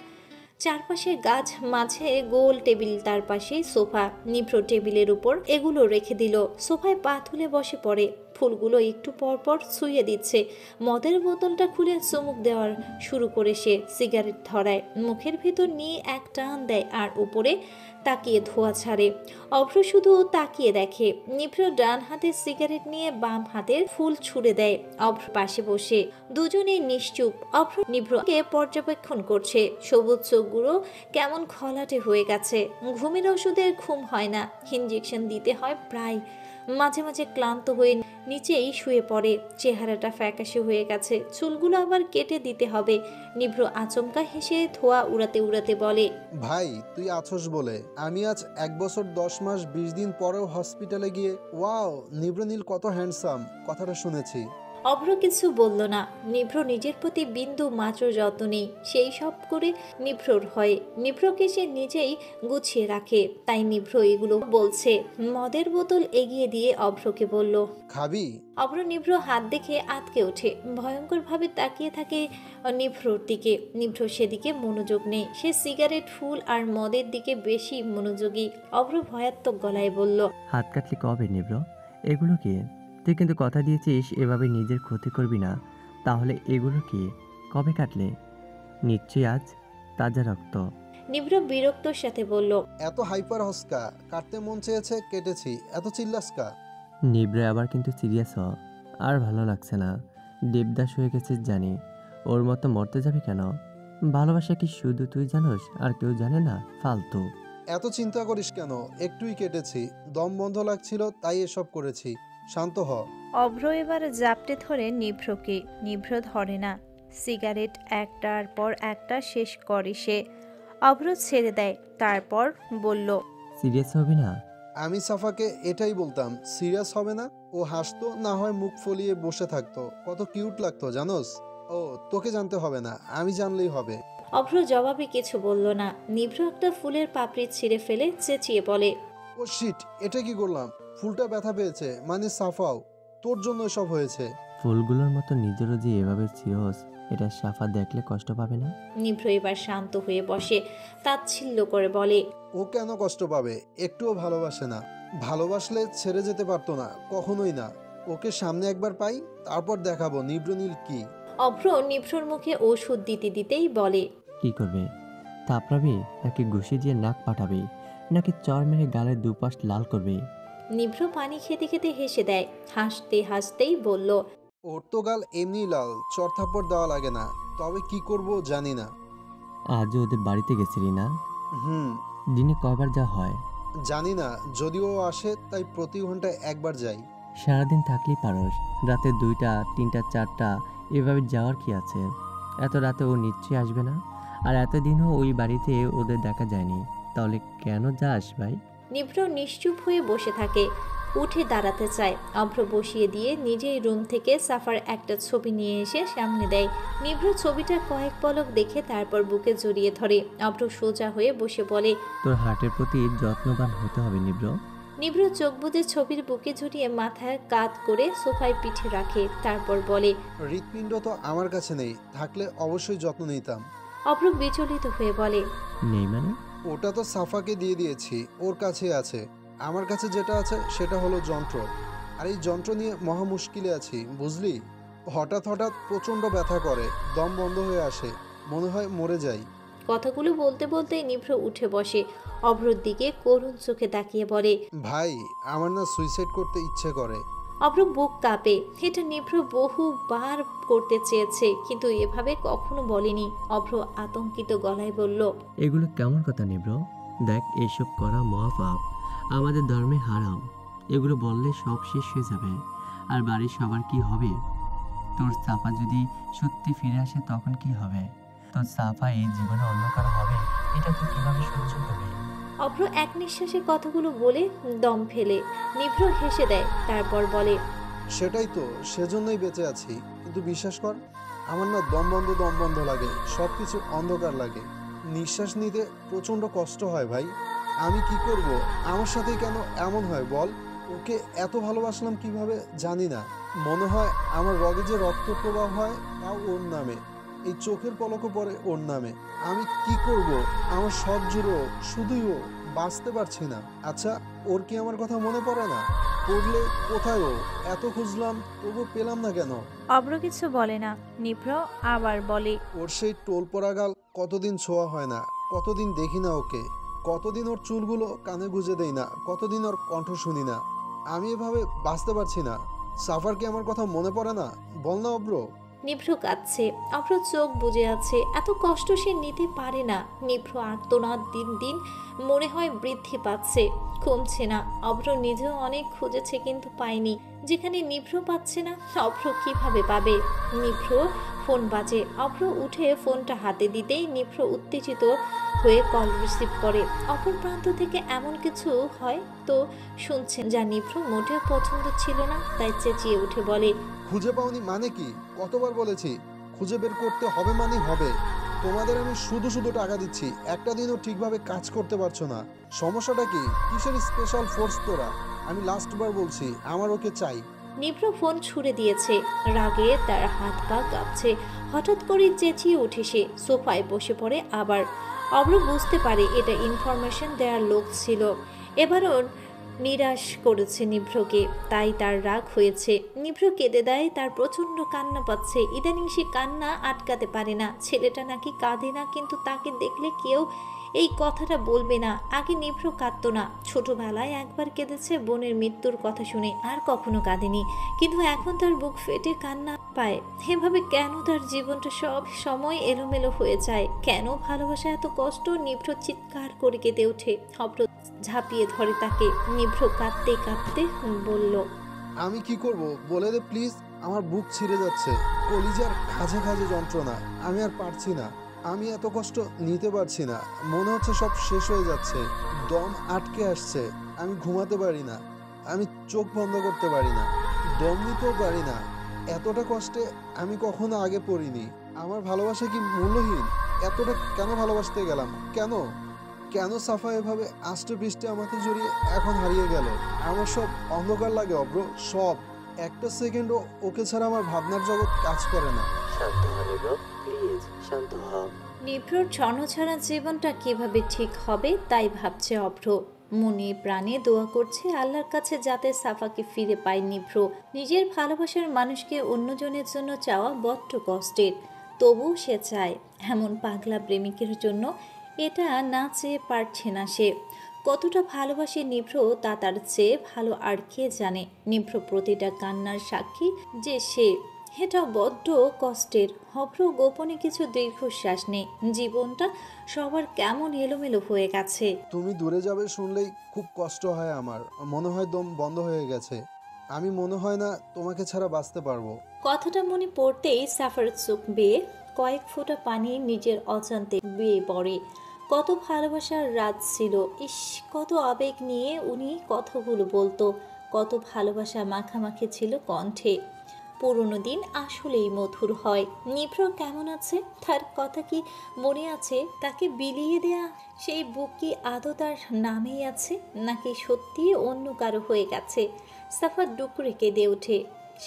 চারপাশে গাছ, মাঝে গোল টেবিল, তার পাশেই সোফা। নিভ্র টেবিলের উপর এগুলো রেখে দিল, সোফায় পা তুলে বসে পড়ে। ফুলগুলো একটু পর পর ছুঁয়ে দিচ্ছে। মদের বোতলটা খুলে চুমুক দেওয়ার শুরু করে সে। সিগারেট ধরায়, মুখের ভেতর নিয়ে এক টান দেয় আর উপরে তাকিয়ে ধোঁয়া ছাড়ে। অভ্র শুধু তাকিয়ে দেখে। নিভ্র ডান হাতে সিগারেট নিয়ে বাম হাতের ফুল ছুঁড়ে দেয় অভ্র পাশে বসে। দুজনেই নিশ্চুপ। অভ্র নিভ্রকে পর্যবেক্ষণ করছে। সবুজ চোখগুলো কেমন ঘোলাটে হয়ে গেছে। ঘুমের ওষুধের ঘুম হয় না, ইঞ্জেকশন দিতে হয় প্রায়। মাঝে মাঝে ক্লান্ত হয়ে নিচেই শুয়ে পড়ে। চেহারাটা ফ্যাকাশে হয়ে গেছে, চুলগুলো আবার কেটে দিতে হবে। নিভ্র আচমকা হেসে ধোঁয়া উড়াতে উড়াতে বলে, ভাই তুই আছোস বলে আমি আজ 1 বছর 10 মাস 20 দিন পরেও হসপিটালে গিয়ে ওয়াও নিব্রনীল কত হ্যান্ডসাম কথাটা শুনেছি। অভ্র কিছু বলল না। নিভ্র নিজের প্রতি বিন্দু মাত্র যত্ন নেই, সেই সব করে নিভ্রর হয়। নিভ্রকে সে নিজেই গুছিয়ে রাখে, তাই নিভ্র এগুলো বলছে। মদের বোতল এগিয়ে দিয়ে অভ্রকে বলল, খাবি? অভ্র নিভ্র হাত দেখে আঁতকে ওঠে, ভয়ঙ্কর ভাবে তাকিয়ে থাকে নিভ্রর দিকে। নিভ্র সেদিকে মনোযোগ নেই, সে সিগারেট, ফুল আর মদের দিকে বেশি মনোযোগী। অভ্র ভয়াত্মক গলায় বলল, হাত কাটলি কবে নিব্র? এগুলো কি? তুই কিন্তু কথা দিয়েছিস এভাবে নিজের ক্ষতি করবি না, তাহলে এগুলো কি? কবে কাটলে? নিশ্চয়ই আজ। তাজা রক্ত। নিভ্র বিরক্তর সাথে বলল, এত হাইপার হসকা, কাটতে মন চেয়েছে কেটেছি, এত চিল্লাসকা। নিব্রে আবার কিন্তু সিরিয়াস হ, আর ভালো লাগছে না। দেবদাস হয়ে গেছিস জানি, ওর মতো মরতে যাবি কেন? ভালোবাসা কি শুধু তুই জানোস আর কেউ জানে না? ফালতু। এত চিন্তা করিস কেন, একটুই কেটেছি, দম বন্ধ লাগছিল তাই এসব করেছি, শান্ত হ। অভ্র এবার জাপটে ধরে নিভ্রকে। নিভ্র ধরে না, সিগারেট একটার পর একটা শেষ করে সে। অভ্র ছেড়ে দেয়, তারপর বলল, সিরিয়াস হবি না? আমি সাফাকে এটাই বলতাম, সিরিয়াস হবে না। ও হাসতো, না হয় মুখ ফলিয়ে বসে থাকতো, কত কিউট লাগতো জানোস। ও তোকে জানতে হবে না, আমি জানলেই হবে। অভ্র জবাবে কিছু বলল না। নিভ্র একটা ফুলের পাপড়ি ছিঁড়ে ফেলে চেঁচিয়ে বলে, ও শিট, এটা কি করলাম? ফুলটা ব্যথা পেয়েছে, মানে সাফাও তোর জন্য সব হয়েছে। ফুলগুলোর মতো নিজেরও যে এভাবে চিরস, এটা সাফা দেখলে কষ্ট পাবে না? নিভ্র এবার শান্ত হয়ে বসে, তাচ্ছিল্য করে বলে, ও কেন কষ্ট পাবে? একটুও ভালোবাসে না। ভালোবাসলে ছেড়ে যেতে পারতো না, কখনোই না। ওকে সামনে একবার পাই, তারপর দেখাবো নিব্রনীল কি। অভ্র নিভ্রর মুখে ওষুধ দিতে দিতেই বলে, কি করবে? থাপড়াবি নাকি ঘুষি দিয়ে নাক পাঠাবি নাকি চর মেরে গালের দুপাশ লাল করবি? নিভ্র পানি খেতে খেতে হেসে দেয়। হাসতে হাসতেই বলল, ওর তো গাল এমনি লাল, চর থাপ্পড় দেওয়া লাগে না, তবে কি করব জানি না। আজও ওদের বাড়িতে গেছিলি না? হুম। দিনে কয়বার যা হয়? জানি না, যদিও আসে তাই প্রতি ঘন্টায় একবার যাই। সারাদিন থাকলেই পারস, রাতে 2টা 3টা 4টা এভাবে যাওয়ার কি আছে? এত রাতে ও নিশ্চয়ই আসবে না, আর এতদিনও ওই বাড়িতে ওদের দেখা যায়নি, তাহলে কেন যাস ভাই? নিভ্র নিশ্চুপ হয়ে বসে থাকে, উঠে দাঁড়াতে চায়। অভ্র বসিয়ে দিয়ে নিজেই রুম থেকে সাফার একটা ছবি নিয়ে এসে সামনে দেয়। নিভ্র ছবিটা কয়েক পলক দেখে তারপর বুকে জড়িয়ে ধরে। অভ্র সোজা হয়ে বসে বলে, তোর হার্টের প্রতি যত্নবান হতে হবে নিব্র। নিভ্র চোখ বুজে ছবির বুকে জড়িয়ে মাথায় কাত করে সোফায় পিঠে রাখে, তারপর বলে, হৃৎপিণ্ড তো আমার কাছে নেই, থাকলে অবশ্যই যত্ন নিতাম। অভ্র বিচলিত হয়ে বলে, নেই মানে? ওটা তো সাফাকে দিয়ে দিয়েছি, ওর কাছে আছে। আমার কাছে যেটা আছে সেটা হলো যন্ত্র, আর এই যন্ত্র নিয়ে মহা মুশকিলে আছি বুঝলি। হঠাৎ হঠাৎ প্রচণ্ড ব্যথা করে, দম বন্ধ হয়ে আসে, মনে হয় মরে যাই। কথাগুলো বলতে বলতে নিভ্র উঠে বসে। অভ্রর দিকে করুণ চোখে তাকিয়ে বলে, ভাই আমার না সুইসাইড করতে ইচ্ছে করে। অভ্র বুক কাঁপে। এটা নিভ্র বহুবার করতে চেয়েছে, কিন্তু এভাবে কখনো বলেনি। অভ্র আতঙ্কিত গলায় বলল, এগুলো কেমন কথা নিব্র? দেখ, এইসব করা মহাপাপ, আমাদের ধর্মে হারাম। এগুলো বললে সব শেষ হয়ে যাবে। আর বাড়ির সবার কি হবে? তোর সাফা যদি সত্যি ফিরে আসে তখন কি হবে? তোর সাফা এই জীবনে অন্য কারো হবে, এটা তুই কিভাবে সহ্য করবি? অভ্র এক নিঃশ্বাসে কথাগুলো বলে দম ফেলে। নিভ্র হেসে দেয়, তারপর বলে, সেটাই তো, সেজন্যই বেঁচে আছি। কিন্তু বিশ্বাস কর, আমার না দম বন্ধ লাগে, সব কিছু অন্ধকার লাগে। নিঃশ্বাস নিতে প্রচণ্ড কষ্ট হয় ভাই। আমি কি করব? আমার সাথেই কেন এমন হয় বল? ওকে এত ভালোবাসলাম কিভাবে জানি না। মনে হয় আমার রগে যে রক্ত প্রবাহ হয় তাও ওর নামে, এই চোখের পলকও পড়ে ওর নামে। আমি কি করব? আমার সব জুড়ো শুধুই ও, বাঁচতে পারছি না। আচ্ছা, ওর কি আমার কথা মনে পড়ে না? পড়লে কোথায় ও? এত খুঁজলাম তবু পেলাম না কেন? অভ্র কিছু বলে না। নিভ্র আবার বলে, ওর সেই টোল পড়া গাল কতদিন ছোঁয়া হয় না, কতদিন দেখি না ওকে, কতদিন ওর চুলগুলো কানে গুঁজে দেই না, কতদিন ওর কণ্ঠ শুনি না। আমি এভাবে বাঁচতে পারছি না। সাফার কি আমার কথা মনে পড়ে না? বল না অব্র। নিভ্র কাঁদছে। অভ্র চোখ বুজে আছে। এত কষ্ট সে নিতে পারে না। নিভ্র আর্তনাদ দিন দিন মনে হয় বৃদ্ধি পাচ্ছে, কমছে না। অভ্র নিজেও অনেক খুঁজেছে কিন্তু পায়নি। যেখানে নিভ্র পাচ্ছে না, অভ্র কিভাবে পাবে? নিভ্র ফোন বাজে। অভ্র উঠে ফোনটা হাতে দিতেই নিভ্র উত্তেজিত হয়ে কল রিসিভ করে। অপর প্রান্ত থেকে এমন কিছু হয় তো শুনছেন যা নিভ্র মোটেও পছন্দ ছিল না, তাই চেঁচিয়ে উঠে বলে, খুঁজে পাওনি মানে কি? কতবার বলেছি খুঁজে বের করতে হবে মানে হবে। তোমাদের আমি শুধু শুধু টাকা দিচ্ছি, একটা দিনও ঠিকভাবে কাজ করতে পারছো না। সমস্যাটা কি? কিসের স্পেশাল ফোর্স তোরা? আমি লাস্টবার বলছি, আমার ওকে চাই। নিভ্র ফোন ছুড়ে দিয়েছে। রাগে তার হাত পা কাঁপছে। হঠাৎ করে চেঁচিয়ে উঠে সে সোফায় বসে পড়ে আবার। অভ্র বুঝতে পারে এটা ইনফরমেশন দেওয়ার লোক ছিল। এবারও নিরাশ করেছে নিভ্রকে, তাই তার রাগ হয়েছে। নিভ্র কেঁদে দেয়, তার প্রচণ্ড কান্না পাচ্ছে। ইদানিং সে কান্না আটকাতে পারে না। ছেলেটা নাকি কাঁদে না, কিন্তু তাকে দেখলে কেউ এই কথাটা বলবে না। আগে নিভ্র কাঁদতো না। ছোটবেলায় একবার কেঁদেছে বোনের মৃত্যুর কথা শুনে, আর কখনো কাঁদেনি। কিন্তু এখন তার বুক ফেটে কান্না পায়। এভাবে কেন তার জীবনটা সব সময় এলোমেলো হয়ে যায়? কেন ভালোবাসা এত কষ্ট? নিভ্র চিৎকার করে কেঁদে ওঠে। অভ্র ঝাঁপিয়ে ধরে তাকে। নিভ্র কাঁদতে কাঁদতে বলল, আমি কি করব বলে দে প্লিজ। আমার বুক ছিঁড়ে যাচ্ছে, কলিজার খাঁজে খাঁজে যন্ত্রণা। আমি আর পারছি না। আমি এত কষ্ট নিতে পারছি না। মনে হচ্ছে সব শেষ হয়ে যাচ্ছে, দম আটকে আসছে। আমি ঘুমাতে পারি না, আমি চোখ বন্ধ করতে পারি না, দম নিতেও পারি না। এতটা কষ্টে আমি কখনো আগে পড়িনি। আমার ভালোবাসা কি মূল্যহীন? এতটা কেন ভালোবাসতে গেলাম? কেন কেন সাফা এভাবে আষ্টে পৃষ্ঠে আমাকে জড়িয়ে এখন হারিয়ে গেল? আমার সব অন্ধকার লাগে অব্র, সব। একটা সেকেন্ডও ওকে ছাড়া আমার ভাবনার জগৎ কাজ করে না। শান্ত হ নিব্র, প্লিজ শান্ত হ। নিভ্রর ছন্নছাড়া জীবনটা কিভাবে ঠিক হবে তাই ভাবছে অভ্র। মনে প্রাণে দোয়া করছে আল্লাহর কাছে যাতে সাফাকে ফিরে পায় নিভ্র। নিজের ভালোবাসার মানুষকে অন্যজনের জন্য চাওয়া বড্ড কষ্টের, তবুও সে চায়। এমন পাগলা প্রেমিকের জন্য এটা না চেয়ে পারছে না সে। কতটা ভালোবাসে নিভ্র তা তার চেয়ে ভালো আর কে জানে। নিভ্র প্রতিটা কান্নার সাক্ষী যে সে, এটা বড্ড কষ্টের। অভ্র গোপনে কিছু দীর্ঘশ্বাস নেই। জীবনটা সবার কেমন এলোমেলো হয়ে গেছে। তুমি দূরে যাবে শুনলেই খুব কষ্ট হয় আমার। মনে হয় দম বন্ধ হয়ে গেছে। আমি মনে হয় না তোমাকে ছাড়া বাঁচতে পারবো। কথাটা মনে পড়তেই সাফার চোখ বেয়ে কয়েক ফোঁটা পানি নিজের অজান্তে বেয়ে পড়ে। কত ভালোবাসার রাত ছিল। ইস, কত আবেগ নিয়ে উনি কথাগুলো বলতো। কত ভালোবাসা মাখামাখি ছিল কণ্ঠে। পুরনো দিন আসলেই মধুর হয়। নিভ্র কেমন আছে? তার কথা কি মনে আছে? তাকে বিলিয়ে দেয়া সেই বুক কি আদৌ তার নামেই আছে, নাকি সত্যি অন্য কারো হয়ে গেছে? সাফা ডুকরে কেঁদে ওঠে।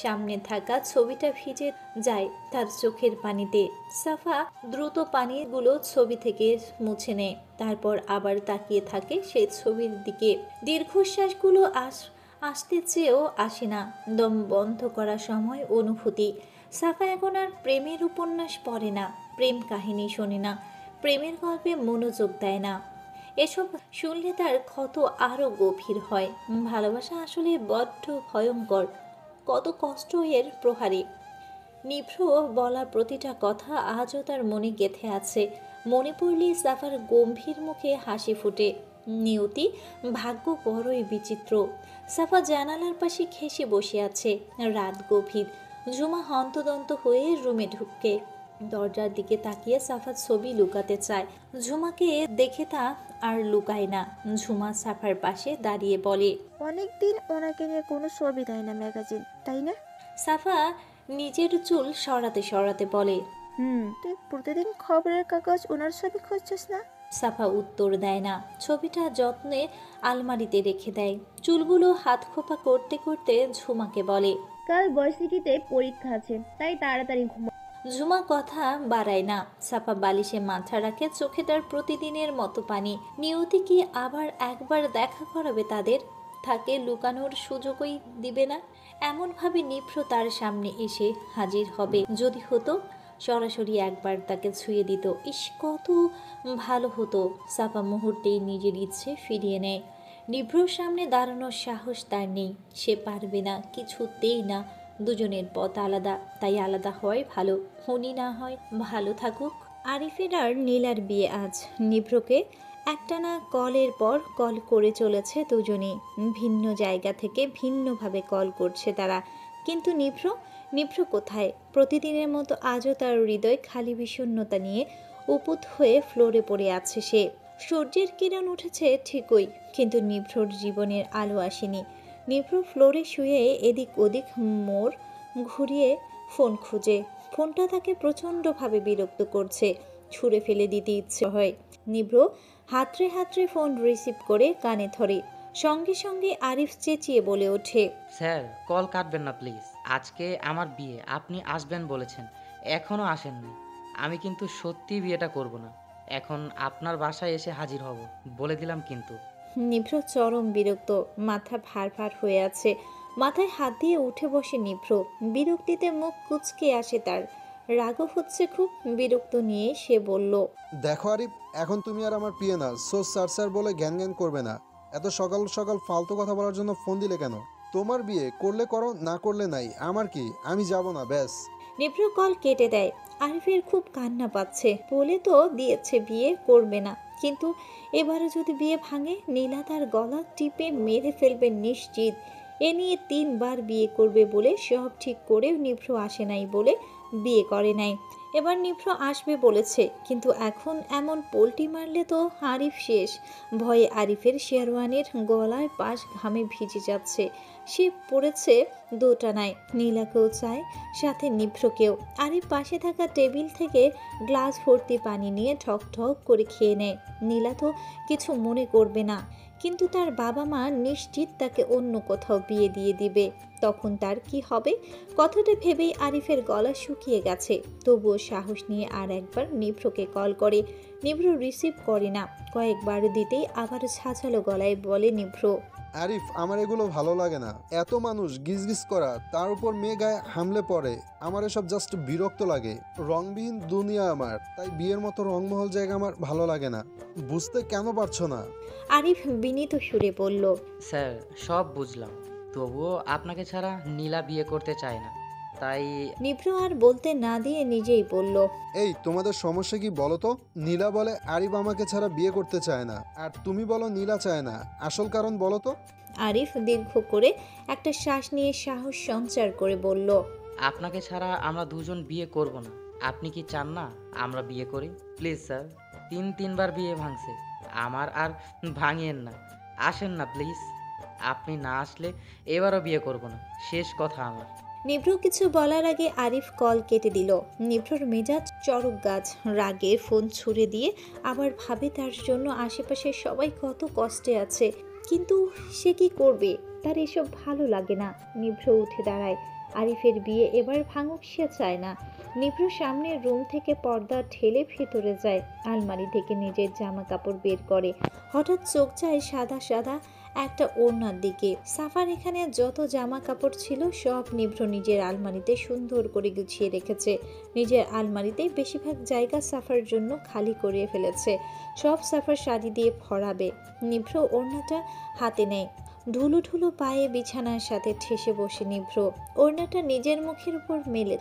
সামনে থাকা ছবিটা ভিজে যায় তার চোখের পানিতে। সাফা দ্রুত পানিগুলো ছবি থেকে মুছে নেয়, তারপর আবার তাকিয়ে থাকে সেই ছবির দিকে। দীর্ঘশ্বাসগুলো আসতে চেয়েও আসে না। দম বন্ধ করার সময় অনুভূতি। সাফা এখন আর প্রেমের উপন্যাস পড়ে না, প্রেম কাহিনী শোনে না, প্রেমের গল্পে মনোযোগ দেয় না। এসব শুনলে তার ক্ষত আরও গভীর হয়। ভালোবাসা আসলে বড্ড ভয়ঙ্কর। কত কষ্ট এর প্রহারে। নিভ্র বলা প্রতিটা কথা আজও তার মনে গেঁথে আছে। মনে পড়লে সাফার গম্ভীর মুখে হাসি ফুটে। নিয়তি, ভাগ্য বড়ই বিচিত্র। সাফা জানালার পাশে ঘেঁষে বসে আছে। রাত গভীর। ঝুমা হন্তদন্ত হয়ে রুমে ঢুকে দরজার দিকে তাকিয়ে সাফা ছবি লুকাতে চায়। ঝুমাকে দেখে তা আর লুকায় না। ঝুমা সাফার পাশে দাঁড়িয়ে বলে, অনেকদিন ওনাকে নিয়ে কোনো ছবি দেয় না ম্যাগাজিন, তাই না? সাফা নিজের চুল সরাতে সরাতে বলে, তুই প্রতিদিন খবরের কাগজ ওনার ছবি খুঁজছিস না? সাফা উত্তর দেয় না। ছবিটা যত্নে আলমারিতে রেখে দেয়। চুলগুলো হাত খোপা করতে করতে ঝুমাকে বলে, কাল ভার্সিটিতে পরীক্ষা আছে, তাই তাড়াতাড়ি ঘুমা। ঝুমা কথা বাড়ায় না। সাফা বালিশে মাথা রাখে, চোখে তার প্রতিদিনের মতো পানি। নিয়তি কি আবার একবার দেখা করাবে তাদের? থাকে লুকানোর সুযোগই দিবে না। এমনভাবে নিভ্র তার সামনে এসে হাজির হবে। যদি হতো সরাসরি একবার তাকে ছুঁয়ে দিত, ইস কত ভালো হতো। সাফা মুহূর্তেই নিজের ইচ্ছে ফিরিয়ে নেয়। নিভ্রর সামনে দাঁড়ানোর সাহস তার নেই। সে পারবে না, কিছুতেই না। দুজনের পথ আলাদা, তাই আলাদা হয় ভালো। উনি না হয় ভালো থাকুক। আরিফের আর নীলার বিয়ে আজ। নিভ্রকে একটানা কলের পর কল করে চলেছে দুজনেই। ভিন্ন জায়গা থেকে ভিন্নভাবে কল করছে তারা। কিন্তু নিভ্র কোথায়? প্রতিদিনের মতো আজও তার হৃদয় খালি বিষণ্ণতা নিয়ে উপুত হয়ে ফ্লোরে পড়ে আছে সে। সূর্যের কিরণ উঠেছে ঠিকই, কিন্তু নিভ্রর জীবনের আলো আসেনি। নিভ্র ফ্লোরে শুয়ে এদিক ওদিক মোড় ঘুরিয়ে ফোন খুঁজে। ফোনটা তাকে প্রচণ্ডভাবে বিরক্ত করছে। ছুঁড়ে ফেলে দিতে ইচ্ছে হয়। নিভ্র হাতড়ে হাতড়ে ফোন রিসিভ করে কানে ধরে। সঙ্গে সঙ্গে আরিফ চেঁচিয়ে বলে ওঠে, স্যার কল কাটবেন না প্লিজ। আজকে আমার বিয়ে, আপনি আসবেন বলেছেন, এখনও আসেননি। আমি কিন্তু সত্যি বিয়েটা করব না। এখন আপনার বাসায় এসে হাজির হব বলে দিলাম কিন্তু। নিভ্র চরম বিরক্ত, মাথা ভার ভার হয়ে আছে। মাথায় হাত দিয়ে উঠে বসে নিভ্র। বিরক্তিতে মুখ কুঁচকে আসে তার। রাগও হচ্ছে খুব। বিরক্ত নিয়ে সে বলল, দেখো আরিফ, এখন তুমি আর আমার প্রিয় না, সো স্যার স্যার বলে জ্ঞান জ্ঞান করবে না। এত সকাল সকাল ফালতু কথা বলার জন্য ফোন দিলে কেন? তোমার বিয়ে করলে করো, না করলে নাই, আমার কি? আমি যাব না, ব্যাস। নিভ্র কল কেটে দেয়। আরিফের খুব কান্না পাচ্ছে। বলে তো দিয়েছে বিয়ে করবে না, কিন্তু এবারে যদি বিয়ে ভাঙে নীলা তার গলা টিপে মেরে ফেলবে নিশ্চিত। এ নিয়ে 3 বার বিয়ে করবে বলে সব ঠিক করে নিভ্র আসে নাই বলে বিয়ে করে নাই। এবার নিভ্র আসবে বলেছে, কিন্তু এখন এমন পোল্টি মারলে তো আরিফ শেষ। ভয়ে আরিফের শেরওয়ানির গলায় পাশ ঘামে ভিজে যাচ্ছে। সে পড়েছে দোটানায়। নীলাকেও চায়, সাথে নিভ্রকেও। আরিফ পাশে থাকা টেবিল থেকে গ্লাস ভর্তি পানি নিয়ে ঠক ঠক করে খেয়ে নেয়। নীলা তো কিছু মনে করবে না, কিন্তু তার বাবা মা নিশ্চিত তাকে অন্য কোথাও বিয়ে দিয়ে দিবে। তখন তার কি হবে? কথাটা ভেবেই আরিফের গলা শুকিয়ে গেছে। তবুও সাহস নিয়ে আর একবার নিভ্রকে কল করে। নিভ্র রিসিভ করে না। কয়েকবার দিতেই আবার ছাঁচালো গলায় বলে নিভ্র, আরিফ, আমার এগুলো ভালো লাগে না। এত মানুষ গিজগিজ করা, তার উপর মেয়ে গায়ে হামলে পড়ে। আমার এসব জাস্ট বিরক্ত লাগে। রংবিহীন দুনিয়া আমার, তাই বিয়ের মতো রংমহল জায়গা আমার ভালো লাগে না। বুঝতে কেন পারছো না? আরিফ বিনীত সুরে বলল, স্যার সব বুঝলাম, তবুও আপনাকে ছাড়া নীলা বিয়ে করতে চায় না, তাই। নিভ্র আর বলতে না দিয়ে নিজেই বলল, এই তোমাদের সমস্যা কি বলো তো? নীলা বলে আরিফ আমাকে ছাড়া বিয়ে করতে চায় না, আর তুমি বলো নীলা চায় না। আসল কারণ বলো তো? আরিফ দীর্ঘ করে একটা শ্বাস নিয়ে সাহস সঞ্চার করে বলল, আপনাকে ছাড়া আমরা দুজন বিয়ে করব না। আপনি কি চান না আমরা বিয়ে করি? প্লিজ স্যার, 3বার বিয়ে ভাঙছে, আমার আর ভাঙিয়েন না। আসেন না প্লিজ। আপনি না আসলে এবারও বিয়ে করব না, শেষ কথা আমার। নিভ্র কিছু বলার আগে আরিফ কল কেটে দিল। নিভ্রর মেজাজ চরক গাছ। রাগে ফোন ছুড়ে দিয়ে আবার ভাবে তার জন্য আশেপাশে সবাই কত কষ্টে আছে, কিন্তু সে কি করবে? তার এসব ভালো লাগে না। নিভ্র উঠে দাঁড়ায়। আরিফের বিয়ে এবার ভাঙুক সে চায় না। নিভ্র সামনের রুম থেকে পর্দা ঠেলে ভেতরে যায়। আলমারি থেকে নিজের জামা কাপড় বের করে। হঠাৎ চোখ যায় সাদা সাদা একটা ওড়নার দিকে। সাফার এখানে যত জামা কাপড় ছিল সব নিভ্র নিজের আলমারিতে সুন্দর করে গুছিয়ে রেখেছে। নিজের আলমারিতে বেশিরভাগ জায়গা সাফার জন্য খালি করে ফেলেছে। সব সাফার শাড়ি দিয়ে ভরাবে। নিভ্র ওড়নাটা হাতে নেয়। ধুলো ধুলো পায়ে বিছানার সাথে ঠেসে বসে নিভ্র। ওড়নাটা নিজের মুখের উপর মেলে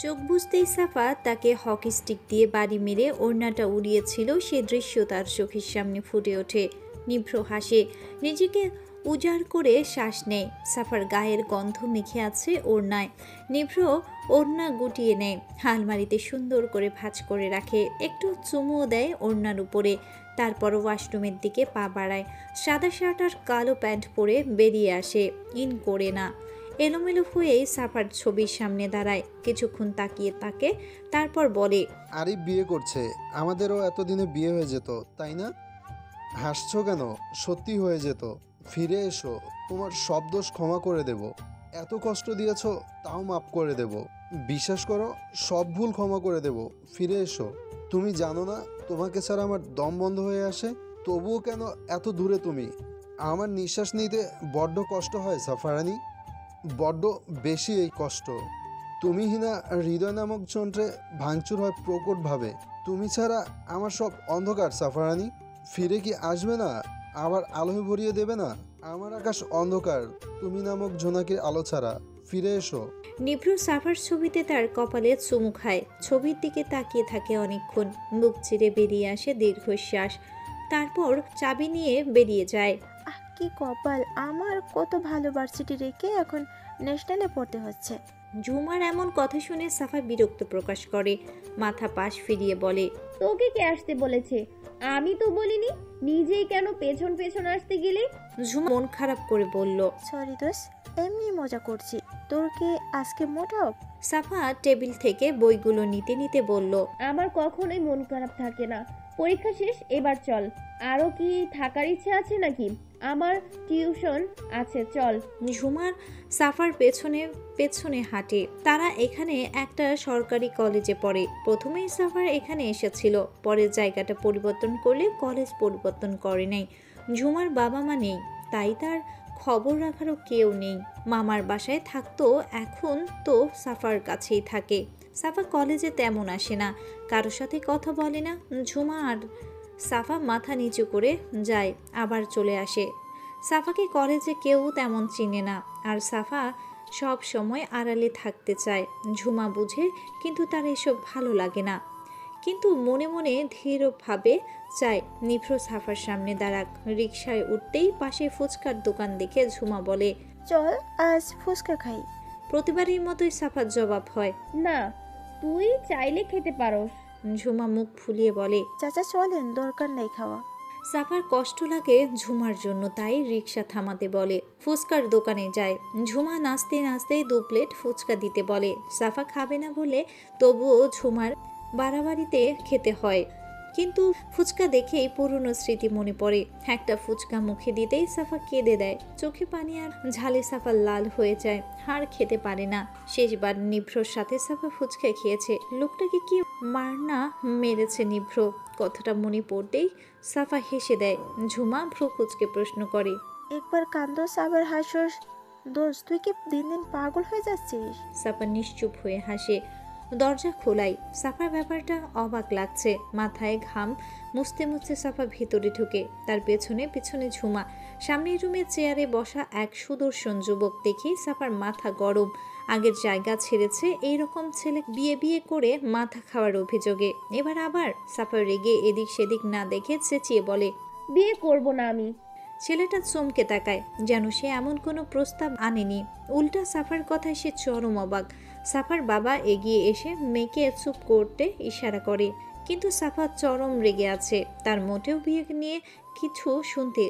চোখ বুঝতেই সাফা তাকে হকি স্টিক দিয়ে বাড়ি মেরে ওড়নাটা উড়িয়েছিল, সে দৃশ্য তার চোখের সামনে ফুটে ওঠে। নিভ্র হাসে, নিজেকে উজাড় করে শ্বাস নেয়। সাফার গায়ের গন্ধ মেখে আছে ওড়নায়। নিভ্র ওড়না গুটিয়ে নেয়, আলমারিতে সুন্দর করে ভাঁজ করে রাখে, একটু চুমুও দেয় ওড়নার উপরে। তারপর ওয়াশরুমের দিকে পা বাড়ায়। সাদা শার্ট আর কালো প্যান্ট পরে বেরিয়ে আসে, ইন করে না। এলোমেলো হয়েই সাফার ছবির সামনে দাঁড়ায়, কিছুক্ষণ তাকিয়ে থাকে, তারপর বলে, আরিফ বিয়ে করছে, আমাদেরও এতদিনে বিয়ে হয়ে যেত, তাই না? হাসছো কেন? সত্যি হয়ে যেত। ফিরে এসো, তোমার সব দোষ ক্ষমা করে দেব। এত কষ্ট দিয়েছ, তাও মাফ করে দেব। বিশ্বাস করো, সব ভুল ক্ষমা করে দেব। ফিরে এসো। তুমি জানো না, তোমাকে ছাড়া আমার দম বন্ধ হয়ে আসে, তবুও কেন এত দূরে তুমি? আমার নিঃশ্বাস নিতে বড্ড কষ্ট হয় সাফারানি, বড্ড বেশি এই কষ্ট। তুমি হিনা হৃদয় নামক যন্ত্রে ভাঙচুর হয় প্রকটভাবে। তুমি ছাড়া আমার সব অন্ধকার সাফারানি। ফিরে কি আসবে না? আবার আলোয় ভরিয়ে দেবে না? আমার আকাশ অন্ধকার, তুমি নামক জোনাকির আলো ছাড়া। ফিরে এসো। নিভ্র সাফার ছবিতে তার কপালে চুমু খায়, ছবির দিকে তাকিয়ে থাকে অনেকক্ষণ। মুখ চিরে বেরিয়ে আসে দীর্ঘশ্বাস, তারপর চাবি নিয়ে বেরিয়ে যায়। কি কপাল আমার, কত ভালো ভার্সিটি রেখে এখন ন্যাশনালে পড়তে হচ্ছে। ঝুমার এমন কথা শুনে সাফা বিরক্ত প্রকাশ করে, মাথা পাশ ফিরিয়ে বলে, তোকে কে আসতে বলেছে? আমি তো বলিনি। নিজেই কেন পেছন পেছন আসতে গেলে? ঝুমা মন খারাপ করে বলল, সরি দোস্ত, এমনি মজা করছি। তোর কি আজকে মোটাও? সাফা টেবিল থেকে বইগুলো নিতে নিতে বলল, আমার কখনোই মন খারাপ থাকে না। পরীক্ষা শেষ, এবার চল। আরো কি থাকার ইচ্ছে আছে নাকি? আমার টিউশন আছে, চল। ঝুমার সাফার পেছনে পেছনে হাঁটে। তারা এখানে একটা সরকারি কলেজে পড়ে। প্রথমেই সাফার এখানে এসেছিল, পরে জায়গাটা পরিবর্তন করলে কলেজ পরিবর্তন করে নাই। ঝুমার বাবা মা নেই, তাই তার খবর রাখারও কেউ নেই। মামার বাসায় থাকতো, এখন তো সাফার কাছেই থাকে। সাফা কলেজে তেমন আসে না, কারোর সাথে কথা বলে না। ঝুমা আর সাফা মাথা নিচু করে যায়, আবার চলে আসে। সাফাকে কলেজে কেউ তেমন চিনে না, আর সাফা সব সময় আড়ালে থাকতে চায়। ঝুমা বুঝে, কিন্তু তার এসব ভালো লাগে না। কিন্তু মনে মনে ধীরভাবে চায় নিভ্র সাফার সামনে দাঁড়াক। রিকশায় উঠতেই পাশে ফুচকার দোকান দেখে ঝুমা বলে, চল আজ ফুচকা খাই। প্রতিবারের মতোই সাফার জবাব হয়, না, তুই চাইলে খেতে পারোস। ঝুমা মুখ ফুলিয়ে বলে, চাচা চলেন, দরকার নেই খাওয়া। সাফার কষ্ট লাগে ঝুমার জন্য, তাই রিকশা থামাতে বলে। ফুচকার দোকানে যায়। ঝুমা নাচতে নাচতে 2 প্লেট ফুচকা দিতে বলে। সাফা খাবে না বলে তবুও ঝুমার বাড়াবাড়িতে খেতে হয়। কিন্তু ফুচকা দেখেই পুরনো স্মৃতি মনে পড়ে। একটা ফুচকা মুখে দিতেই সাফা কেঁদে দেয়, চোখে পানি আর ঝালে সাফা লাল হয়ে যায়, আর খেতে পারে না। শেষবার নিভ্রর সাথে সাফা ফুচকা খেয়েছে, লোকটাকে কি মারনা মেরেছে নিভ্র, কথাটা মনে পড়তেই সাফা হেসে দেয়। ঝুমা ভ্রু কুঁচকে প্রশ্ন করে, একবার কান্দোস আবার হাসোস, দোস্ত তুই কি দিন দিন পাগল হয়ে যাচ্ছিস? সাফা নিশ্চুপ হয়ে হাসে। দরজা খোলাই, সাফার ব্যাপারটা অবাক লাগছে। মাথায় ঘাম মুছতে মুছতে সাফা ভিতরে ঢুকে, তার পেছনে পেছনে ঝুমা। সামনের রুমে চেয়ারে বসা এক সুদর্শন যুবক দেখেই সাফার মাথা গরম। আগের জায়গা ছেড়েছে এইরকম ছেলে বিয়ে বিয়ে করে মাথা খাওয়ার অভিযোগে। এবার আবার সাফা রেগে এদিক সেদিক না দেখে চেঁচিয়ে বলে, বিয়ে করব না আমি। ছেলেটা চমকে তাকায়, যেন সে এমন কোনো প্রস্তাব আনেনি। উল্টা সাফার কথায় সে চরম অবাক। সাফার বাবা এগিয়ে এসে মেয়েকে চুপ করতে ইশারা করে, কিন্তু সাফা চরম রেগে আছে। তার মোটেও বিয়ে নিয়ে কিছু শুনতে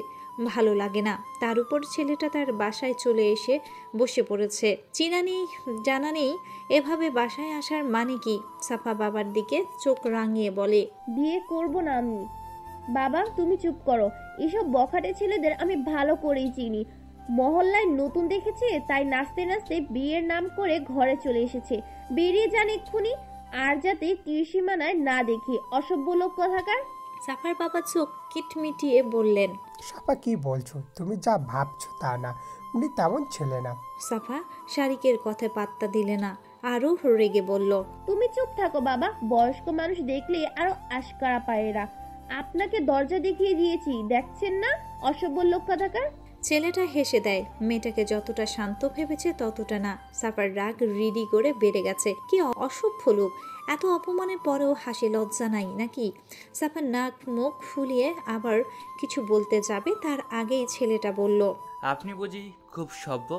ভালো লাগে না। তার উপর ছেলেটা তার বাসায় চলে এসে বসে পড়েছে, চেনা নেই জানা নেই। এভাবে বাসায় আসার মানে কি? সাফা বাবার দিকে চোখ রাঙিয়ে বলে, বিয়ে করব না আমি। বাবা তুমি চুপ করো, এসব বখাটে ছেলেদের আমি ভালো করেই চিনি। মহল্লায় নতুন দেখেছে, তাই নাচতে নাচতে বিয়ের নাম করে ঘরে চলে এসেছে। বেরিয়ে যান এক্ষুনি, আর যাতে তীরসীমানায় না দেখি, অসভ্য লোক কথাকার। সাফার বাবা চোখ কিটমিটিয়ে বললেন, সাফা কি বলছো? তুমি যা ভাবছো তা না, উনি তেমন ছেলে না। সাফা শারিকের কথায় পাত্তা দিলে না, আরো রেগে বলল, তুমি চুপ থাকো বাবা, বয়স্ক মানুষ দেখলে আরো আশকারা পায় এরা। আপনাকে দরজা দেখিয়ে দিয়েছি, দেখছেন না, অসভ্য লোক কথাকার। ছেলেটা হেসে দেয়। মেয়েটাকে যতটা শান্ত ভেবেছে ততটা না। সাফার রাগ রিডি করে বেড়ে গেছে। কি অসভ্য লোক! এত অপমানের পরেও হাসি লজ্জা নাই নাকি? সাফার নাক মুখ ফুলিয়ে আবার কিছু বলতে যাবে তার আগেই ছেলেটা বলল, আপনি বুঝি খুব সভ্য?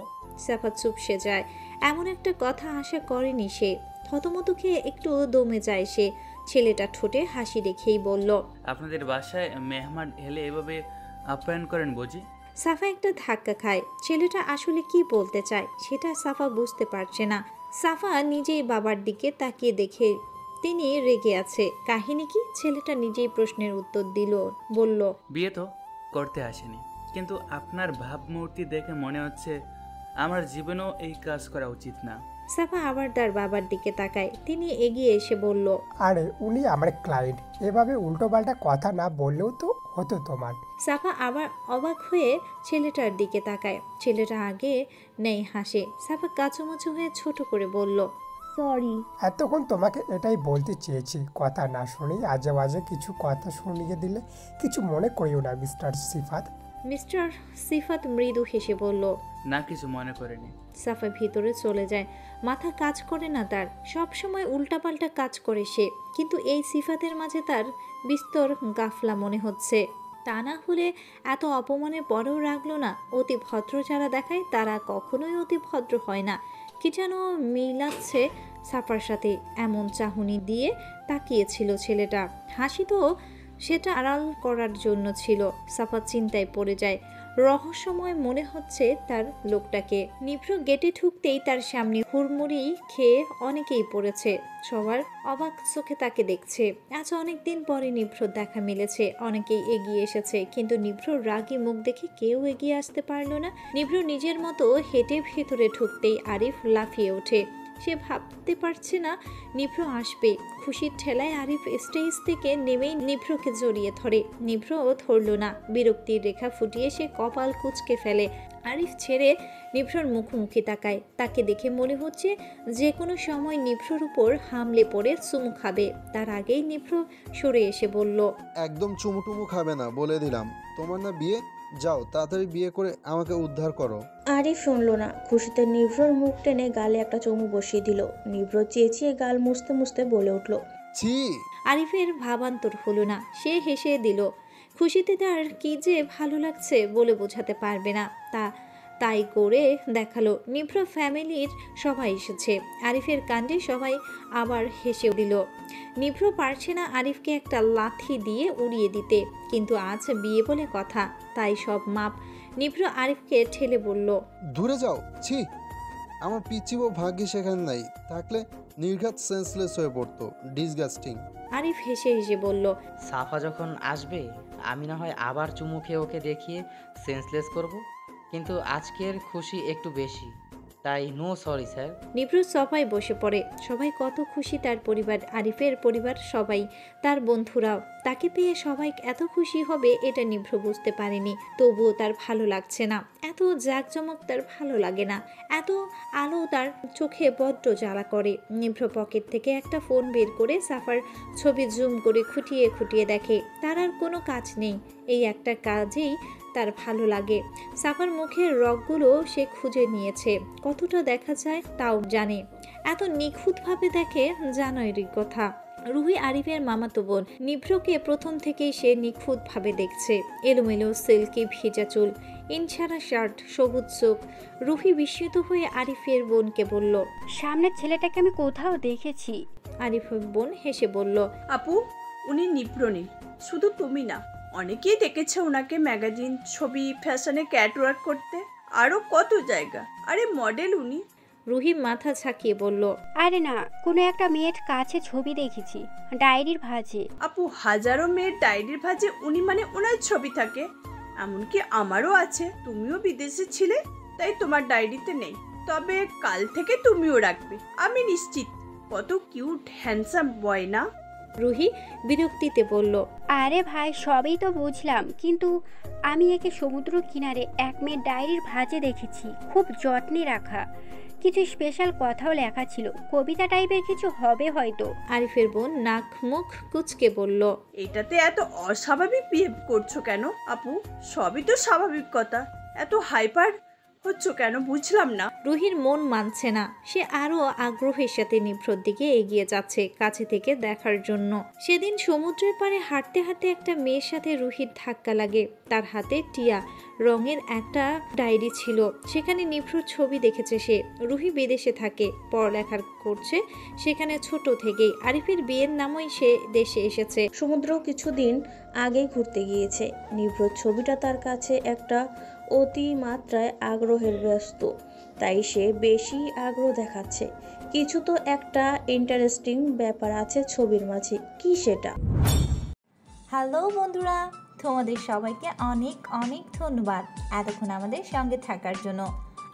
সাফা চুপসে যায়। এমন একটা কথা আশা করেনি সে। থতমত খেয়ে একটু দমে যায় সে। ছেলেটা ঠোঁটে হাসি রেখেই বলল, আপনাদের বাসায় মেহমান এলে এভাবে আপ্যায়ন করেন বুঝি? সাফা একটা ধাক্কা খায়। ছেলেটা আসলে কি বলতে চায় সেটা সাফা বুঝতে পারছে না। সাফা নিজেই বাবার দিকে তাকিয়ে দেখে তিনি রেগে আছে। কাহিনী কি? ছেলেটা নিজেই প্রশ্নের উত্তর দিল, বলল, বিয়ে তো করতে আসেনি, কিন্তু আপনার ভাবমূর্তি দেখে মনে হচ্ছে আমার জীবনেও এই কাজ করা উচিত না। সাফা আবার তার বাবার দিকে তাকায়। তিনি এগিয়ে এসে বলল, আরে উনি আমার ক্লায়েন্ট, এভাবে উল্টোপাল্টা কথা না বললেও তো হতো তোমার। সাফা আবার অবাক হয়ে ছেলেটার দিকে তাকায়। ছেলেটা আগে নেই হাসে। সাফা কাচুমাচু হয়ে ছোট করে বলল, সরি। এতক্ষণ তোমাকে এটাই বলতে চেয়েছি, কথা না শুনে আজে বাজে কিছু কথা শুনিয়ে দিলে কিছু মনে করিও না মিস্টার সিফাত। মিস্টার সিফাত মৃদু হেসে বলল, না কিছু মনে করেনি। সাফা ভিতরে চলে যায়। মাথা কাজ করে না তার। সব সময় উল্টাপাল্টা কাজ করে সে। কিন্তু এই সিফাতের মাঝে তার বিস্তর গাফলা মনে হচ্ছে। তা না হলে এত অপমানের পরেও রাখলো না। অতি ভদ্র যারা দেখায় তারা কখনোই অতি ভদ্র হয় না। কি যেন মিলাচ্ছে সাফার সাথে। এমন চাহনি দিয়ে তাকিয়েছিল ছেলেটা। হাসি তো সেটা আড়াল করার জন্য ছিল। সাফা চিন্তায় পড়ে যায়। রহস্যময় মনে হচ্ছে তার লোকটাকে। নিভ্র গেটে ঢুকতেই তার সামনে হুড়মুড়ি খেয়ে অনেকেই পড়েছে। সবার অবাক চোখে তাকে দেখছে। আজ অনেকদিন পরে নিভ্র দেখা মিলেছে। অনেকেই এগিয়ে এসেছে, কিন্তু নিভ্রর রাগী মুখ দেখে কেউ এগিয়ে আসতে পারল না। নিভ্র নিজের মতো হেঁটে ভেতরে ঢুকতেই আরিফ লাফিয়ে ওঠে। সে ভাবতে পারছে না নিভ্র আসবে। খুশির ঠেলায় আরিফ স্টেজ থেকে নেমেই নিভ্রকে জড়িয়ে ধরে। নিভ্র ধরল না। বিরক্তির রেখা ফুটিয়ে সে কপাল কুঁচকে ফেলে। আরিফ ছেড়ে নিভ্রর মুখোমুখি তাকায়। তাকে দেখে মনে হচ্ছে যে কোনো সময় নিভ্রর উপর হামলে পড়ে চুমু খাবে। তার আগেই নিভ্র সরে এসে বলল, একদম চুমুটুমু খাবে না, বলে দিলাম। তোমার না বিয়ে? যাও তাড়াতাড়ি বিয়ে করে আমাকে উদ্ধার করো। আরিফ শুনলো না। খুশিতে নিভ্রর মুখ টেনে গালে একটা চুমু বসিয়ে দিল। নিভ্র চেঁচিয়ে গাল মুছতে মুছতে বলে উঠল, ছি। আরিফের ভাবান্তর হলো না। সে হেসে দিল। খুশিতে তার কি যে ভালো লাগছে বলে বোঝাতে পারবে না। তাই করে দেখালো। নিভ্র ফ্যামিলির সবাই এসেছে। আরিফের কাণ্ডে সবাই আবার হেসে দিল। নিভ্র পারছে না আরিফকে একটা লাথি দিয়ে উড়িয়ে দিতে, কিন্তু আজ বিয়ে বলে কথা, তাই সব মাপ। নিভ্র আরিফকে ঠেলে বলল, দূরে যাও। ছি, আমার পিচিবো ভাগ্যে সেখানে নাই, থাকলে নির্ঘাত সেন্সলেস হয়ে পড়তো। ডিসগাস্টিং। আরিফ হেসে হেসে বলল, সাফা যখন আসবে আমি না হয় আবার চুমু খেয়ে ওকে দেখিয়ে সেন্সলেস করব, কিন্তু আজকের খুশি একটু বেশি, তাই নো সরি স্যার। নিভ্র সবাই বসে পড়ে। সবাই কত খুশি তার পরিবার, আরিফের পরিবার, সবাই, তার বন্ধুরাও। তাকে পেয়ে সবাই এত খুশি হবে এটা নিভ্র বুঝতে পারেনি। তবুও তার ভালো লাগছে না। এত জাঁকজমক তার ভালো লাগে না। এত আলো তার চোখে বড্ড জ্বালা করে। নিভ্র পকেট থেকে একটা ফোন বের করে সাফার ছবি জুম করে খুঁটিয়ে খুঁটিয়ে দেখে। তার আর কোনো কাজ নেই, এই একটা কাজেই তার ভালো লাগে। সাফার মুখের রগগুলো সে খুঁজে নিয়েছে। কতটা দেখা যায় তাও জানে। এত নিখুঁতভাবে দেখে জানোই কথা। রুহি আরিফের মামাতো বোন। নিভ্রকে প্রথম থেকেই সে নিখুঁতভাবে দেখছে। এলোমেলো সিল্কি ভেজা চুল, ইনছাড়া শার্ট, সবুজ চোখ। রুহি বিস্মিত হয়ে আরিফের বোনকে বলল, সামনের ছেলেটাকে আমি কোথাও দেখেছি। আরিফের বোন হেসে বলল, আপু উনি নিপ্রণী, শুধু তুমি না, অনেকেই দেখেছে ওনাকে ম্যাগাজিন, ছবি, ফ্যাশনে ক্যাটওয়ার্ক করতে, আরো কত জায়গা। আরে মডেল উনি। রুহি মাথা ঝাঁকিয়ে বলল, আরে না, কোনো একটা মেয়ের কাছে ছবি দেখেছি, ডায়েরির ভাঁজে। আপু হাজারো মেয়ের ডায়েরির ভাঁজে উনি মানে ওনার ছবি থাকে। এমনকি আমারও আছে। তুমিও বিদেশে ছিলে, তাই তোমার ডায়েরিতে নেই, তবে কাল থেকে তুমিও রাখবে, আমি নিশ্চিত। কত কিউট হ্যান্ডসাম বয় না? রুহি বিরক্তিতে বলল, আরে ভাই সবই তো বুঝলাম, কিন্তু আমি একে সমুদ্র কিনারে এক মেয়ের ডায়েরির ভাঁজে দেখেছি, খুব যত্নে রাখা। কিছু স্পেশাল কথাও লেখা ছিল, কবিতা টাইপের কিছু হবে হয়তো। আরিফের বোন নাক মুখ কুচকে বলল, এটাতে এত অস্বাভাবিক বিহেভ করছো কেন আপু? সবই তো স্বাভাবিক কথা। এত হাইপার হচ্ছ কেন বুঝলাম না। রুহির মন মানছে না, সে আরও আগ্রহের সাথে নিভ্রর দিকে এগিয়ে যাচ্ছে কাছে থেকে দেখার জন্য। সেদিন সমুদ্রের পাড়ে হাঁটতে হাঁটতে একটা মেয়ের সাথে রুহির ধাক্কা লাগে। তার হাতে টিয়া রঙের একটা ডায়েরি ছিল, সেখানে নিভ্রর ছবি দেখেছে সে। রুহি বিদেশে থাকে, পড়ালেখা করছে সেখানে ছোট থেকেই। আরিফের বিয়ের নামই সে দেশে এসেছে। সমুদ্র কিছুদিন আগেই ঘুরতে গিয়েছে। নিভ্রর ছবিটা তার কাছে একটা অতিমাত্রায় আগ্রহের ব্যস্ত, তাই সে বেশি আগ্রহ দেখাচ্ছে। কিছু তো একটা ইন্টারেস্টিং ব্যাপার আছে ছবির মাঝে, কি সেটা? হ্যালো বন্ধুরা, তোমাদের সবাইকে অনেক অনেক ধন্যবাদ এতক্ষণ আমাদের সঙ্গে থাকার জন্য।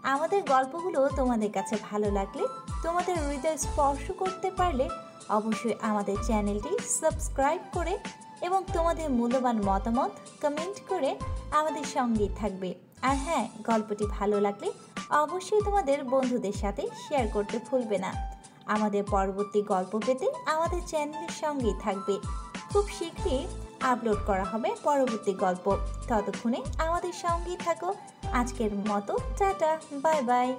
আমাদের গল্পগুলো তোমাদের কাছে ভালো লাগলে, তোমাদের হৃদয় স্পর্শ করতে পারলে অবশ্যই আমাদের চ্যানেলটি সাবস্ক্রাইব করে এবং তোমাদের মূল্যবান মতামত কমেন্ট করে আমাদের সঙ্গেই থাকবে। আর হ্যাঁ, গল্পটি ভালো লাগলে অবশ্যই তোমাদের বন্ধুদের সাথে শেয়ার করতে ভুলবে না। আমাদের পরবর্তী গল্প পেতে আমাদের চ্যানেলের সঙ্গেই থাকবে। খুব শীঘ্রই আপলোড করা হবে পরবর্তী গল্প। ততক্ষণে আমাদের সঙ্গেই থাকো। আজকের মতো টাটা, বাই বাই।